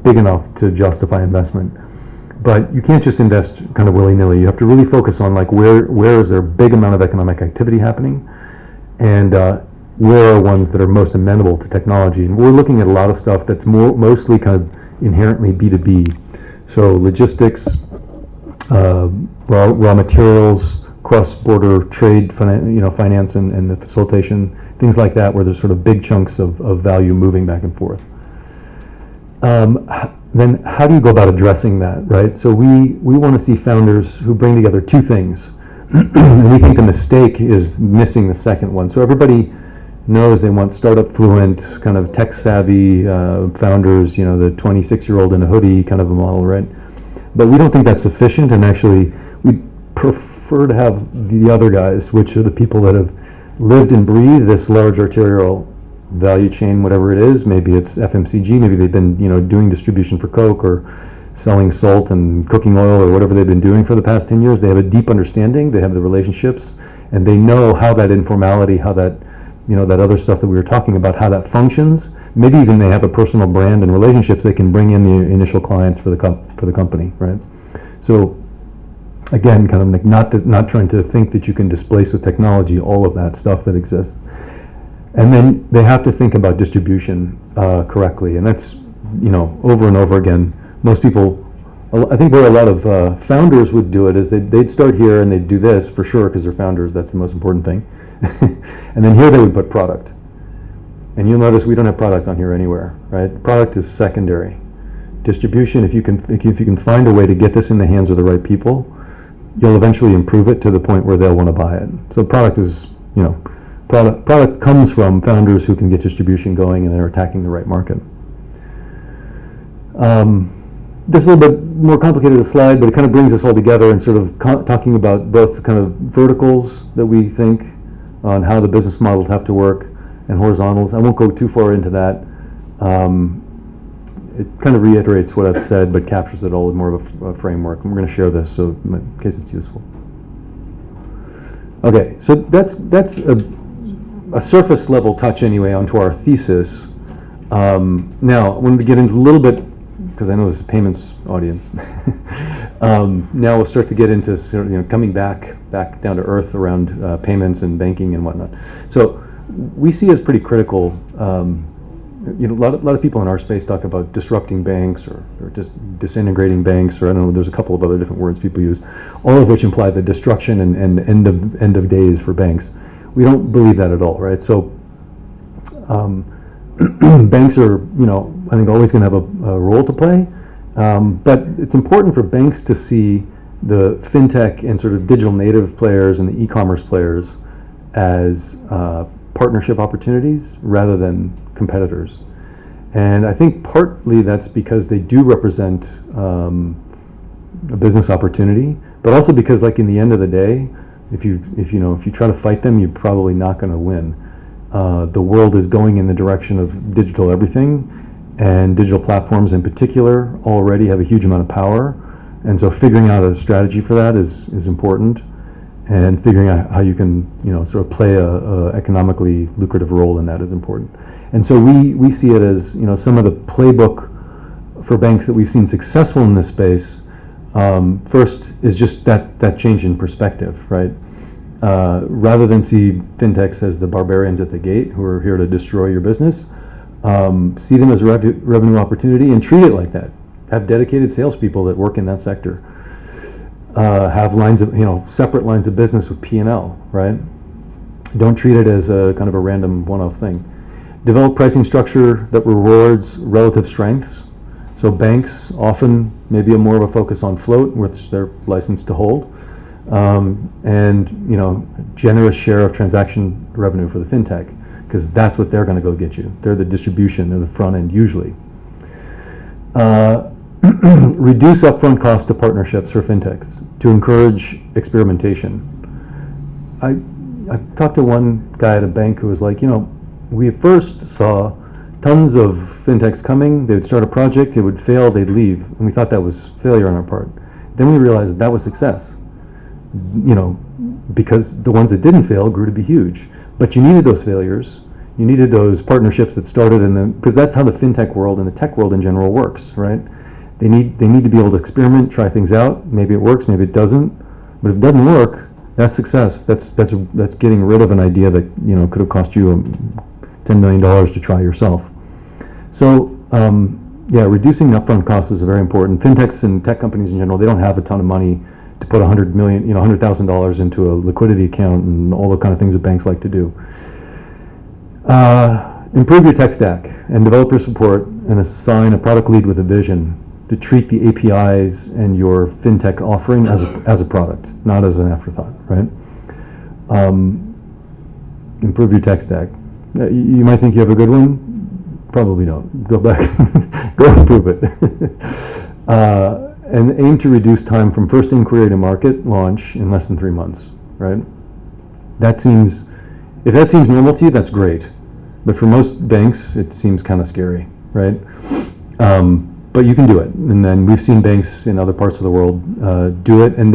big enough to justify investment. But you can't just invest kind of willy-nilly. You have to really focus on like where is there a big amount of economic activity happening, and where are ones that are most amenable to technology. And we're looking at a lot of stuff that's mostly kind of inherently B2B. So logistics, raw materials, cross-border trade, finance and the facilitation, things like that, where there's sort of big chunks of value moving back and forth. Then how do you go about addressing that, right? So we want to see founders who bring together two things. And we think the mistake is missing the second one. So everybody knows they want startup fluent, kind of tech savvy founders, the 26-year-old in a hoodie kind of a model, right? But we don't think that's sufficient, and actually we prefer to have the other guys, which are the people that have lived and breathed this large arterial value chain, whatever it is. Maybe it's FMCG, maybe they've been doing distribution for Coke or selling salt and cooking oil or whatever they've been doing for the past 10 years. They have a deep understanding, they have the relationships, and they know how that informality, how that that other stuff that we were talking about, how that functions. Maybe even they have a personal brand and relationships. They can bring in the initial clients for the company, right? So again, kind of like not trying to think that you can displace with technology all of that stuff that exists. And then they have to think about distribution correctly, and that's over and over again. Most people, I think where a lot of founders would do it is they'd start here and they'd do this for sure because they're founders. That's the most important thing. And then here they would put product. And you'll notice we don't have product on here anywhere, right? Product is secondary. Distribution, if you can find a way to get this in the hands of the right people, you'll eventually improve it to the point where they'll want to buy it. So product is, product comes from founders who can get distribution going and they're attacking the right market. This is a little bit more complicated a slide, but it kind of brings us all together and sort of talking about both kind of verticals that we think on how the business models have to work and horizontals. I won't go too far into that. It kind of reiterates what I've said, but captures it all in more of a framework. And we're going to share this, so in case it's useful. Okay, so that's a surface level touch anyway onto our thesis. Now, when we get into a little bit, because I know this is a payments audience, now we'll start to get into coming back down to earth around payments and banking and whatnot. So we see as pretty critical. A lot of people in our space talk about disrupting banks or just disintegrating banks, or I don't know. There's a couple of other different words people use, all of which imply the destruction and end of days for banks. We don't believe that at all, right? So banks are, I think always going to have a role to play, but it's important for banks to see the fintech and sort of digital native players and the e-commerce players as partnership opportunities rather than competitors. And I think partly that's because they do represent a business opportunity, but also because, like, in the end of the day, if you try to fight them, you're probably not going to win. The world is going in the direction of digital everything, and digital platforms in particular already have a huge amount of power, and so figuring out a strategy for that is important, and figuring out how you can sort of play a economically lucrative role in that is important. And so we see it as some of the playbook for banks that we've seen successful in this space. First is just that change in perspective, right? Rather than see fintechs as the barbarians at the gate who are here to destroy your business, see them as a revenue opportunity and treat it like that. Have dedicated salespeople that work in that sector. Have lines of separate lines of business with P&L, right? Don't treat it as a kind of a random one-off thing. Develop pricing structure that rewards relative strengths. So banks often maybe more of a focus on float, which they're licensed to hold, and generous share of transaction revenue for the fintech, because that's what they're going to go get you. They're the distribution, they're the front end usually. Reduce upfront costs to partnerships for fintechs to encourage experimentation. I talked to one guy at a bank who was like, we first saw tons of fintechs coming. They would start a project, it would fail, they'd leave, and we thought that was failure on our part. Then we realized that was success, because the ones that didn't fail grew to be huge. But you needed those failures, you needed those partnerships that started because that's how the fintech world and the tech world in general works, right? They need to be able to experiment, try things out. Maybe it works, maybe it doesn't. But if it doesn't work, that's success. That's getting rid of an idea that could have cost you $10 million to try yourself. So reducing upfront costs is very important. Fintechs and tech companies in general, they don't have a ton of money to put $100,000 into a liquidity account and all the kind of things that banks like to do. Improve your tech stack and developer support, and assign a product lead with a vision to treat the APIs and your fintech offering as a product, not as an afterthought, right? Improve your tech stack. You might think you have a good one. Probably don't. Go back, go improve it. And aim to reduce time from first inquiry to market launch in less than 3 months, right? If that seems normal to you, that's great. But for most banks, it seems kind of scary, right? But you can do it. And then we've seen banks in other parts of the world do it. And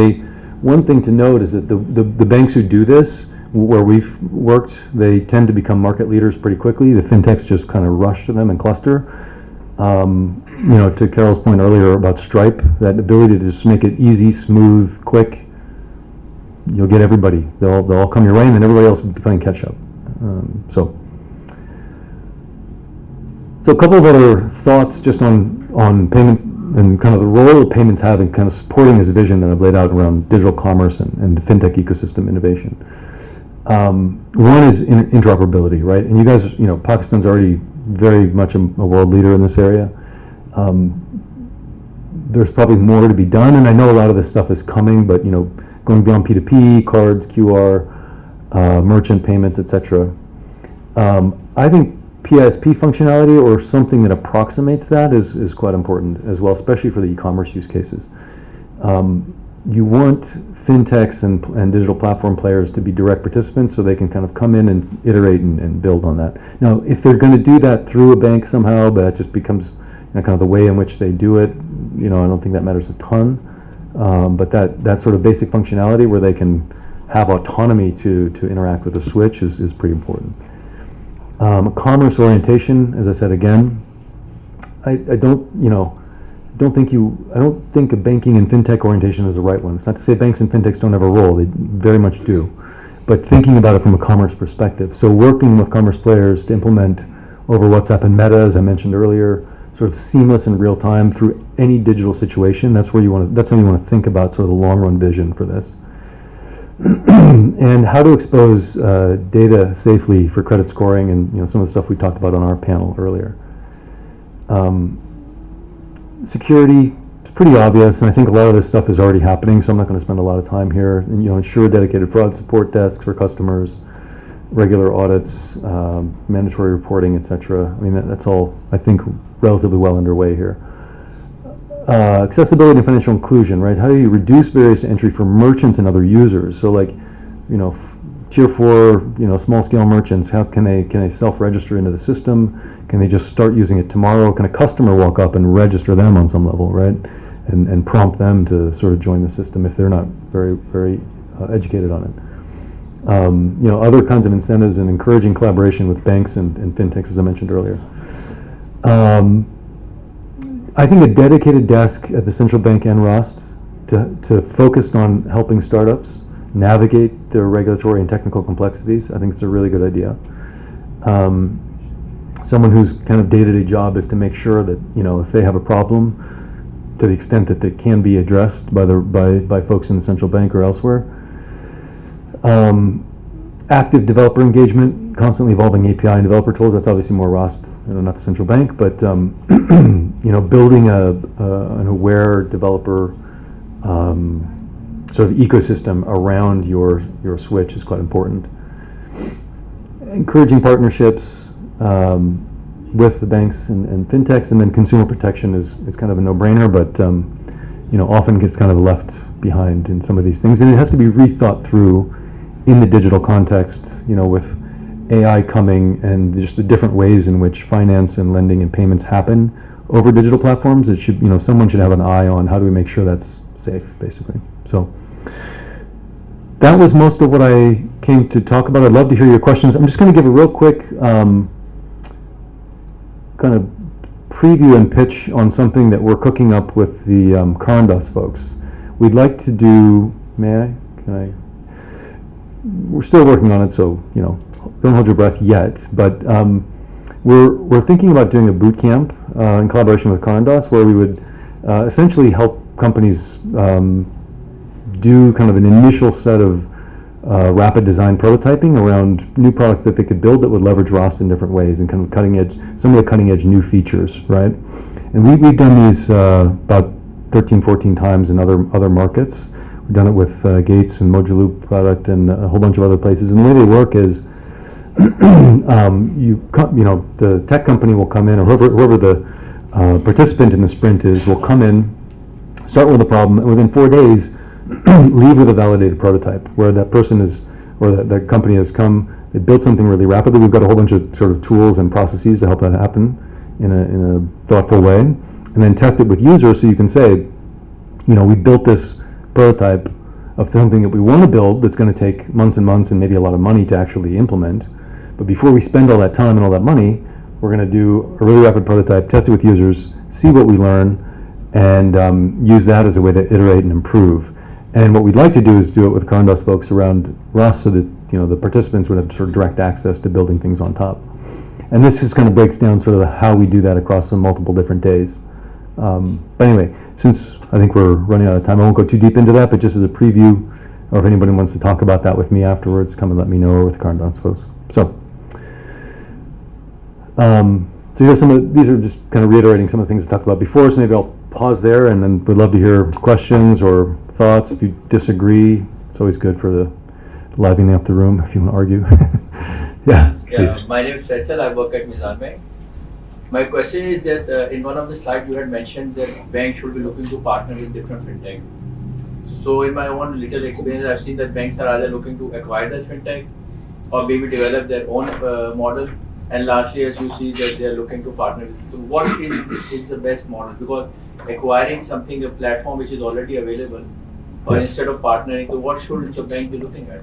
one thing to note is that the banks who do this where we've worked, they tend to become market leaders pretty quickly. The fintechs just kind of rush to them and cluster. To Carol's point earlier about Stripe, that ability to just make it easy, smooth, quick, you'll get everybody. They'll all come your way, and then everybody else will be playing catch up. So a couple of other thoughts just on payments and kind of the role that payments have in kind of supporting this vision that I've laid out around digital commerce and fintech ecosystem innovation. One is interoperability, right? And you guys, Pakistan's already very much a world leader in this area. There's probably more to be done, and I know a lot of this stuff is coming, but going beyond P2P, cards, QR, merchant payments, etc. I think PISP functionality or something that approximates that is quite important as well, especially for the e-commerce use cases. You want fintechs and digital platform players to be direct participants so they can kind of come in and iterate and build on that. Now, if they're going to do that through a bank somehow, but that just becomes kind of the way in which they do it, I don't think that matters a ton. But that sort of basic functionality where they can have autonomy to interact with the switch is pretty important. Commerce orientation, as I said again, I don't think a banking and fintech orientation is the right one. It's not to say banks and fintechs don't have a role; they very much do. But thinking about it from a commerce perspective, so working with commerce players to implement over WhatsApp and Meta, as I mentioned earlier, sort of seamless and real time through any digital situation. That's how you want to think about sort of the long run vision for this. And how to expose data safely for credit scoring and some of the stuff we talked about on our panel earlier. Security, it's pretty obvious, and I think a lot of this stuff is already happening, so I'm not going to spend a lot of time here. And, ensure dedicated fraud support desks for customers, regular audits, mandatory reporting, etc. I mean, that's all, I think, relatively well underway here. Accessibility and financial inclusion, right? How do you reduce barriers to entry for merchants and other users? So tier 4, small scale merchants, how can they self-register into the system? Can they just start using it tomorrow? Can a customer walk up and register them on some level, right? And prompt them to sort of join the system if they're not very, very educated on it. Other kinds of incentives and encouraging collaboration with banks and fintechs, as I mentioned earlier. I think a dedicated desk at the central bank and Rust to focus on helping startups navigate their regulatory and technical complexities, I think it's a really good idea. Someone whose kind of day-to-day job is to make sure that, if they have a problem, to the extent that it can be addressed by folks in the central bank or elsewhere. Active developer engagement, constantly evolving API and developer tools, that's obviously more Rust, not the central bank, but building an aware developer sort of ecosystem around your switch is quite important. Encouraging partnerships with the banks and fintechs, and then consumer protection is kind of a no-brainer, but often gets kind of left behind in some of these things, and it has to be rethought through in the digital context, with AI coming and just the different ways in which finance and lending and payments happen over digital platforms. It should, someone should have an eye on how do we make sure that's safe, basically. So that was most of what I came to talk about. I'd love to hear your questions. I'm just going to give a real quick kind of preview and pitch on something that we're cooking up with the Carandas folks. We'd like to do, we're still working on it, so don't hold your breath yet, but we're thinking about doing a boot camp in collaboration with Carandas, where we would essentially help companies do kind of an initial set of rapid design prototyping around new products that they could build that would leverage Rust in different ways and kind of some of the cutting edge new features, right? And we've done these about 13, 14 times in other markets. We've done it with Gates and Mojaloop product and a whole bunch of other places. And the way they work is, the tech company will come in, or whoever the participant in the sprint is, will come in, start with a problem, and within 4 days, leave with a validated prototype, where that person is, or that company has come, they built something really rapidly. We've got a whole bunch of sort of tools and processes to help that happen in a thoughtful way, and then test it with users so you can say, we built this prototype, of something that we want to build that's going to take months and months and maybe a lot of money to actually implement. But before we spend all that time and all that money, we're going to do a really rapid prototype, test it with users, see what we learn, and use that as a way to iterate and improve. And what we'd like to do is do it with Caribou folks around Rust so that the participants would have sort of direct access to building things on top. And this just kind of breaks down sort of how we do that across some multiple different days. But anyway, since I think we're running out of time, I won't go too deep into that, but just as a preview, or if anybody wants to talk about that with me afterwards, come and let me know, or with Caribou folks. So here's these are just kind of reiterating some of the things I talked about before, so maybe I'll pause there, and then we'd love to hear questions or thoughts. If you disagree, it's always good for the livening up the room if you want to argue. Yeah, please. My name is Faisal, I work at Mizan Bank. My question is that in one of the slides you had mentioned that banks should be looking to partner with different fintech. So in my own little experience, I've seen that banks are either looking to acquire that fintech or maybe develop their own model. And lastly, as you see that they are looking to partner with. So what is the best model? Because acquiring something, a platform which is already available, or instead of partnering, so what should the bank be looking at?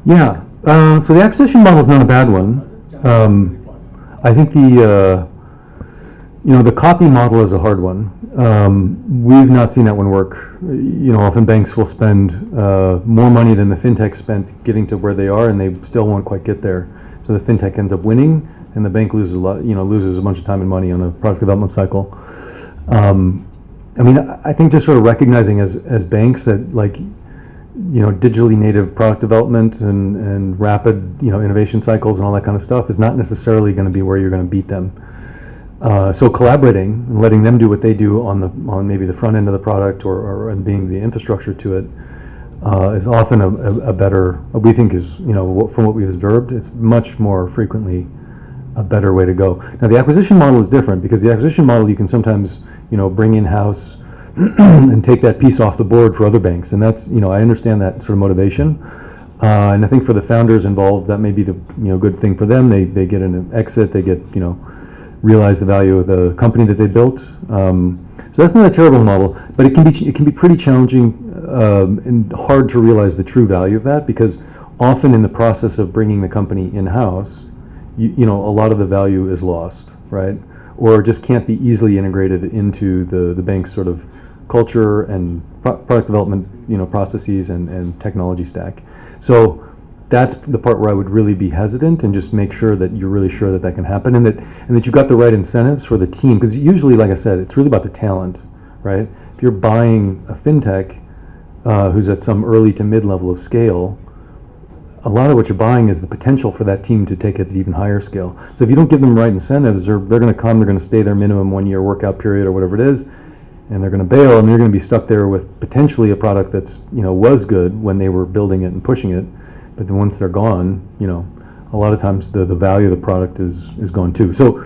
Yeah, so the acquisition model is not a bad one. I think the copy model is a hard one. We've not seen that one work. Often banks will spend more money than the fintech spent getting to where they are, and they still won't quite get there. So the fintech ends up winning, and the bank loses a lot. Loses a bunch of time and money on the product development cycle. I think just sort of recognizing as banks that digitally native product development and rapid innovation cycles and all that kind of stuff is not necessarily going to be where you're going to beat them. So collaborating and letting them do what they do on maybe the front end of the product or being the infrastructure to it is often a better, we think is, from what we've observed, it's much more frequently a better way to go. Now the acquisition model is different, because the acquisition model you can sometimes bring in-house and take that piece off the board for other banks, and that's I understand that sort of motivation, and I think for the founders involved that may be the good thing for them. They get an exit, they get realize the value of the company that they built. So that's not a terrible model, but it can be pretty challenging and hard to realize the true value of that, because often in the process of bringing the company in-house, a lot of the value is lost, right? Or just can't be easily integrated into the bank's sort of culture and product development, processes and technology stack. So that's the part where I would really be hesitant and just make sure that you're really sure that that can happen, and that you've got the right incentives for the team. Because usually, like I said, it's really about the talent, right? If you're buying a fintech who's at some early to mid level of scale, a lot of what you're buying is the potential for that team to take it to even higher scale. So if you don't give them the right incentives, they're going to come, they're going to stay their minimum 1 year workout period or whatever it is, and they're going to bail, and you're going to be stuck there with potentially a product that's was good when they were building it and pushing it, but then once they're gone, a lot of times the value of the product is gone too. So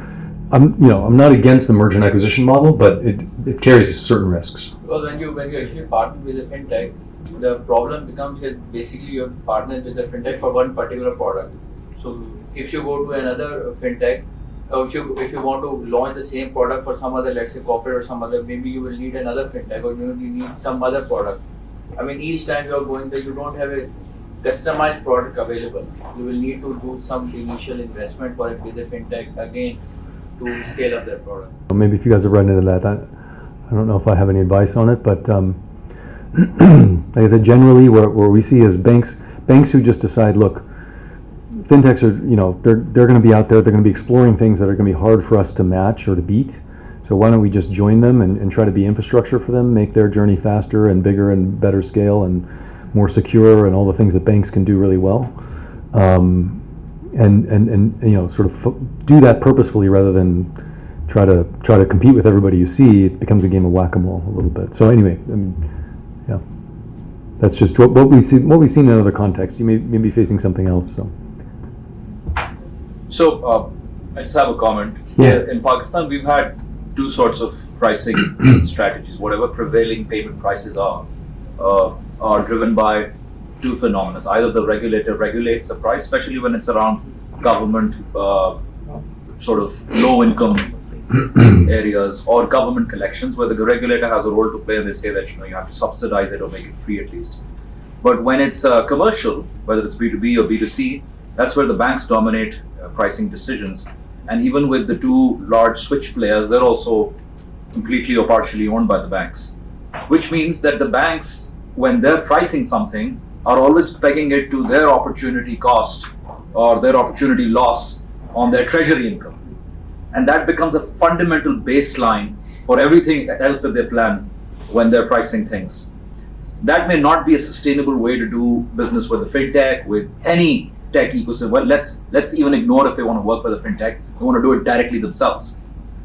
I'm not against the merger and acquisition model, but it carries certain risks. Well, when you actually partner with a fintech, the problem becomes that basically you're partnered with the fintech for one particular product. So if you go to another fintech, or if you want to launch the same product for some other, let's say corporate or some other, maybe you will need another fintech, or you need some other product. Each time you're going there, you don't have a customized product available. You will need to do some initial investment for it with a fintech again to scale up that product. Maybe if you guys have run into that, I don't know if I have any advice on it, but like I said, generally where we see is banks who just decide, look, fintechs are, they're going to be out there, they're going to be exploring things that are going to be hard for us to match or to beat. So why don't we just join them and try to be infrastructure for them, make their journey faster and bigger and better scale and more secure and all the things that banks can do really well, and sort of do that purposefully rather than try to compete with everybody you see. It becomes a game of whack-a-mole a little bit. So anyway, yeah, that's just what we've seen in other contexts. You may be facing something else. So I just have a comment. Yeah. In Pakistan, we've had two sorts of pricing strategies. Whatever prevailing payment prices are driven by two phenomena. Either the regulator regulates the price, especially when it's around government sort of low-income areas, or government collections, where the regulator has a role to play, and they say that you have to subsidize it or make it free at least. But when it's commercial, whether it's B2B or B2C, that's where the banks dominate pricing decisions. And even with the two large switch players, they're also completely or partially owned by the banks. Which means that the banks, when they're pricing something, are always pegging it to their opportunity cost or their opportunity loss on their treasury income. And that becomes a fundamental baseline for everything else that they plan when they're pricing things. That may not be a sustainable way to do business with the fintech, with any tech ecosystem. Well, let's even ignore if they want to work with a fintech. They want to do it directly themselves.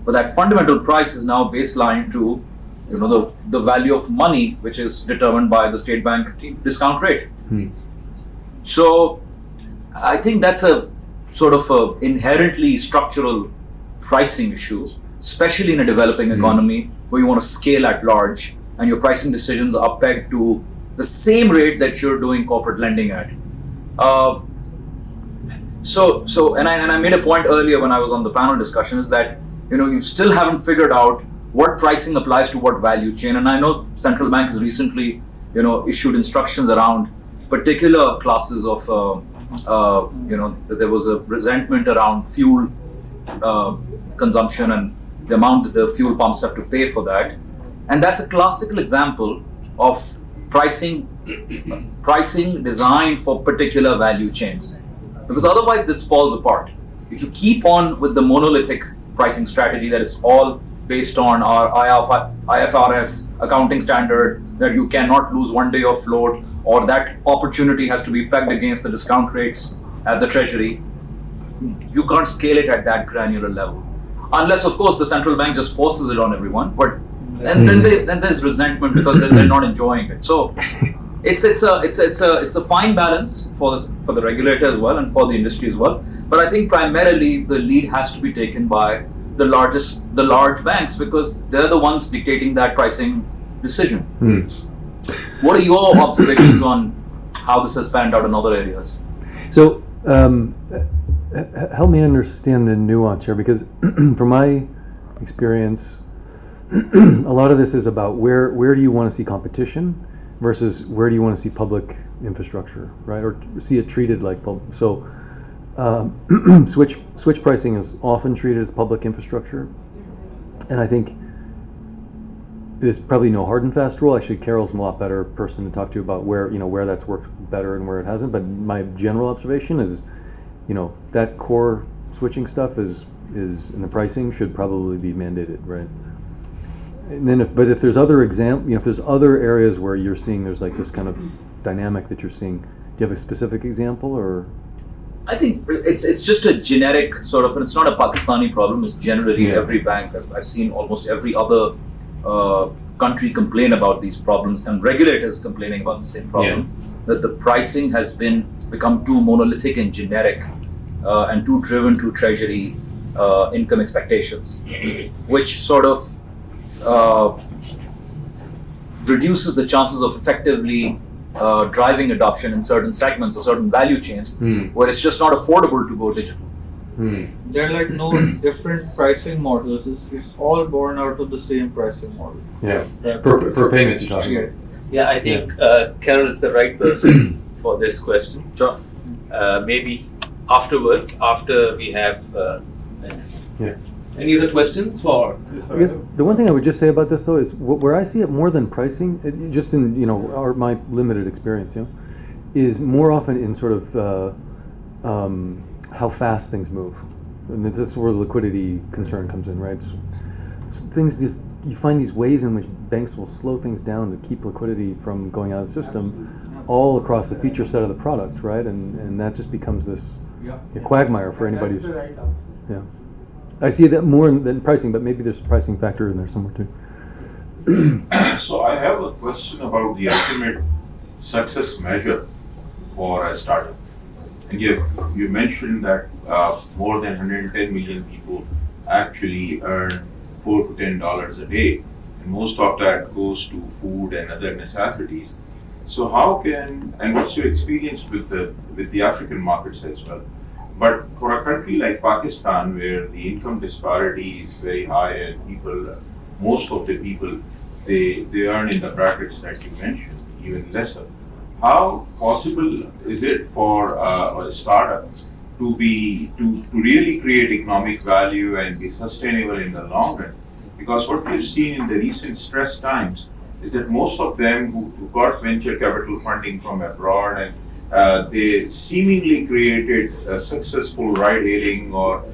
But that fundamental price is now baseline to the value of money, which is determined by the state bank discount rate. So I think that's a sort of a inherently structural pricing issue, especially in a developing economy where you want to scale at large and your pricing decisions are pegged to the same rate that you're doing corporate lending at. And I made a point earlier when I was on the panel discussion is that you still haven't figured out what pricing applies to what value chain. And I know central bank has recently issued instructions around particular classes of that there was a resentment around fuel consumption and the amount that the fuel pumps have to pay for that. And that's a classical example of pricing designed for particular value chains. Because otherwise this falls apart. If you keep on with the monolithic pricing strategy that it's all based on our IFRS accounting standard, that you cannot lose one day of float, or that opportunity has to be pegged against the discount rates at the treasury, you can't scale it at that granular level. Unless, of course, the central bank just forces it on everyone, but and then there's resentment because they're not enjoying it. So it's a fine balance for the regulator as well and for the industry as well. But I think primarily the lead has to be taken by the large banks because they're the ones dictating that pricing decision. What are your observations on how this has panned out in other areas? So help me understand the nuance here, because from my experience, a lot of this is about where do you want to see competition versus where do you want to see public infrastructure, right? Or see it treated like public. So switch pricing is often treated as public infrastructure, and I think there's probably no hard and fast rule. Actually, Carol's a lot better person to talk to about where that's worked better and where it hasn't. But my general observation is, that core switching stuff is in the pricing should probably be mandated, right? And then if there's other if there's other areas where you're seeing there's like this kind of dynamic that you're seeing, do you have a specific example or? I think it's just a generic sort of, and it's not a Pakistani problem. It's generally every bank. I've seen almost every other country complain about these problems, and regulators complaining about the same problem. That the pricing has become too monolithic and generic, and too driven to treasury income expectations, which sort of reduces the chances of effectively driving adoption in certain segments or certain value chains where it's just not affordable to go digital. There are like no different pricing models. It's all born out of the same pricing model. Yeah, for payments you're talking about. Yeah, I think Carol is the right person for this question. Sure. Maybe afterwards, after we have any other questions for? I guess the one thing I would just say about this though is where I see it more than pricing, just in my limited experience, is more often in sort of how fast things move, and this is where the liquidity concern comes in, right? Things just you find these ways in which banks will slow things down to keep liquidity from going out of the system, all across the feature set of the product, right? And that just becomes this quagmire for anybody. I see that more than pricing, but maybe there's a pricing factor in there somewhere too. So I have a question about the ultimate success measure for a startup. And you mentioned that more than 110 million people actually earn $4 to $10 a day, and most of that goes to food and other necessities. So and what's your experience with the African markets as well? But for a country like Pakistan, where the income disparity is very high and most of the people, they earn in the brackets that you mentioned, even lesser. how possible is it for a startup to really create economic value and be sustainable in the long run? Because what we've seen in the recent stress times is that most of them who got venture capital funding from abroad, and they seemingly created successful ride-hailing or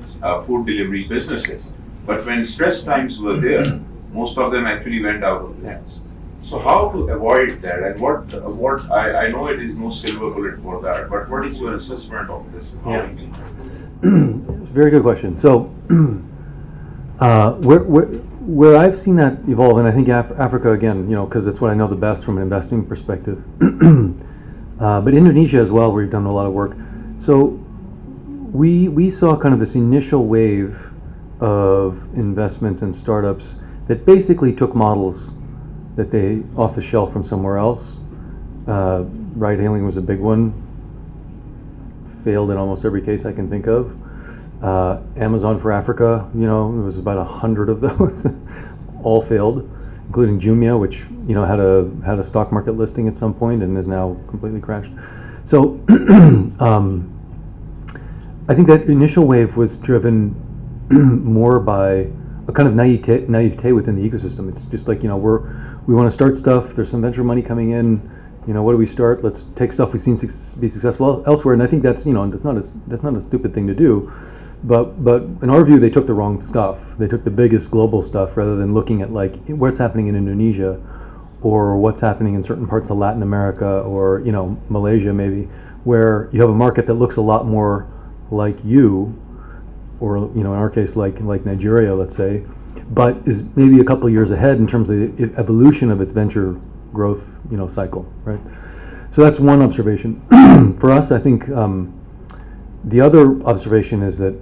food delivery businesses. But when stress times were there, most of them actually went out of business. So how to avoid that, and what I know it is no silver bullet for that, but what is your assessment of this? Yeah. Very good question. So where I've seen that evolve, and I think Africa again, because it's what I know the best from an investing perspective, but Indonesia as well, where we've done a lot of work. So we saw kind of this initial wave of investments and startups that basically took models that they off the shelf from somewhere else. Ride hailing was a big one. Failed in almost every case I can think of. Amazon for Africa, there was about 100 of those, all failed, including Jumia, which had a stock market listing at some point and is now completely crashed. So I think that initial wave was driven more by a kind of naivete within the ecosystem. It's just like we want to start stuff. There's some venture money coming in. What do we start? Let's take stuff we've seen be successful elsewhere. And I think that's that's not a stupid thing to do. But in our view, they took the wrong stuff. They took the biggest global stuff rather than looking at like what's happening in Indonesia, or what's happening in certain parts of Latin America, or Malaysia maybe, where you have a market that looks a lot more like you, or in our case like Nigeria, let's say, but is maybe a couple of years ahead in terms of the evolution of its venture growth cycle, right? So that's one observation. For us, I think the other observation is that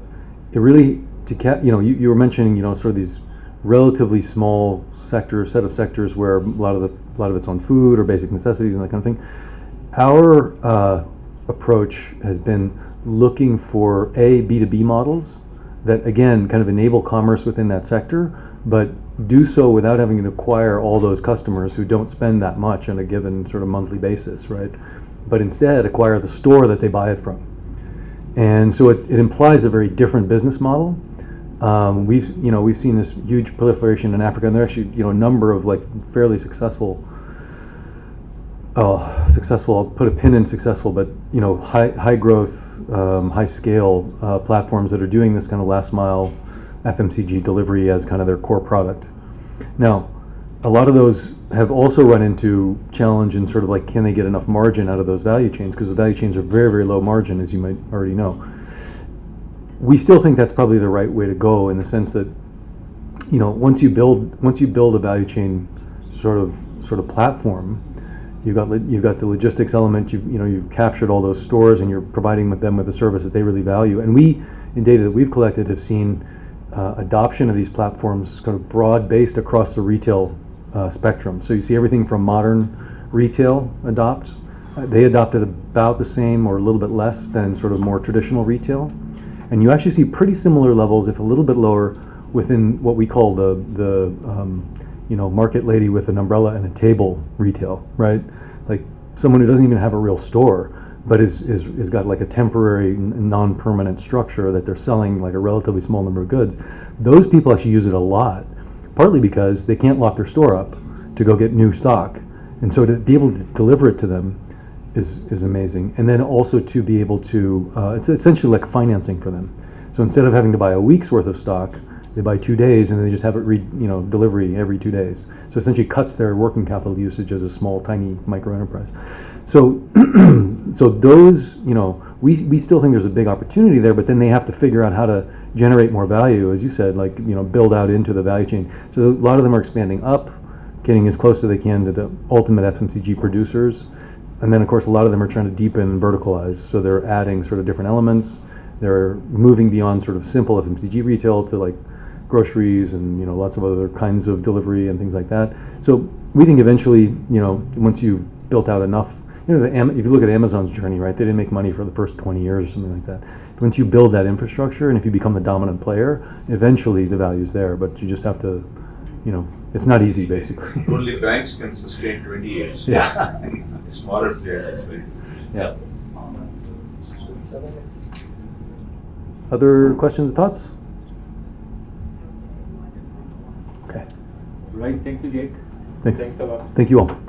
it really you were mentioning sort of these relatively small set of sectors where a lot of it's on food or basic necessities and that kind of thing. Our approach has been looking for B2B models that again kind of enable commerce within that sector, but do so without having to acquire all those customers who don't spend that much on a given sort of monthly basis, right? But instead acquire the store that they buy it from. And so it implies a very different business model. We've seen this huge proliferation in Africa, and there are actually a number of like fairly successful. I'll put a pin in successful, but high growth, high scale platforms that are doing this kind of last mile FMCG delivery as kind of their core product. Now, a lot of those have also run into challenge in sort of like, can they get enough margin out of those value chains? Because the value chains are very, very low margin, as you might already know. We still think that's probably the right way to go, in the sense that once you build a value chain sort of platform, you've got the logistics element. You've captured all those stores, and you're providing them with a service that they really value. And we, in data that we've collected, have seen adoption of these platforms kind of broad-based across the retail spectrum. So you see everything from modern retail adopts. They adopted about the same or a little bit less than sort of more traditional retail. And you actually see pretty similar levels, if a little bit lower, within what we call the market lady with an umbrella and a table retail, right? Like someone who doesn't even have a real store, but is got like a temporary non-permanent structure that they're selling like a relatively small number of goods. Those people actually use it a lot, partly because they can't lock their store up to go get new stock. And so to be able to deliver it to them is amazing. And then also to be able to, it's essentially like financing for them. So instead of having to buy a week's worth of stock, they buy 2 days, and then they just have it delivery every 2 days. So essentially cuts their working capital usage as a small, tiny micro enterprise. So, so those, we still think there's a big opportunity there, but then they have to figure out how to generate more value, as you said, like, build out into the value chain. So a lot of them are expanding up, getting as close as they can to the ultimate FMCG producers. And then, of course, a lot of them are trying to deepen and verticalize. So they're adding sort of different elements. They're moving beyond sort of simple FMCG retail to like groceries and lots of other kinds of delivery and things like that. So we think eventually, once you've built out enough, if you look at Amazon's journey, right, they didn't make money for the first 20 years or something like that. Once you build that infrastructure, and if you become the dominant player, eventually the value's there. But you just have to, it's not easy, basically. Only banks can sustain 20 years. Yeah. the smaller players is very Yeah. Other questions, thoughts? Okay. Right, thank you, Jake. Thanks. Thanks a lot. Thank you all.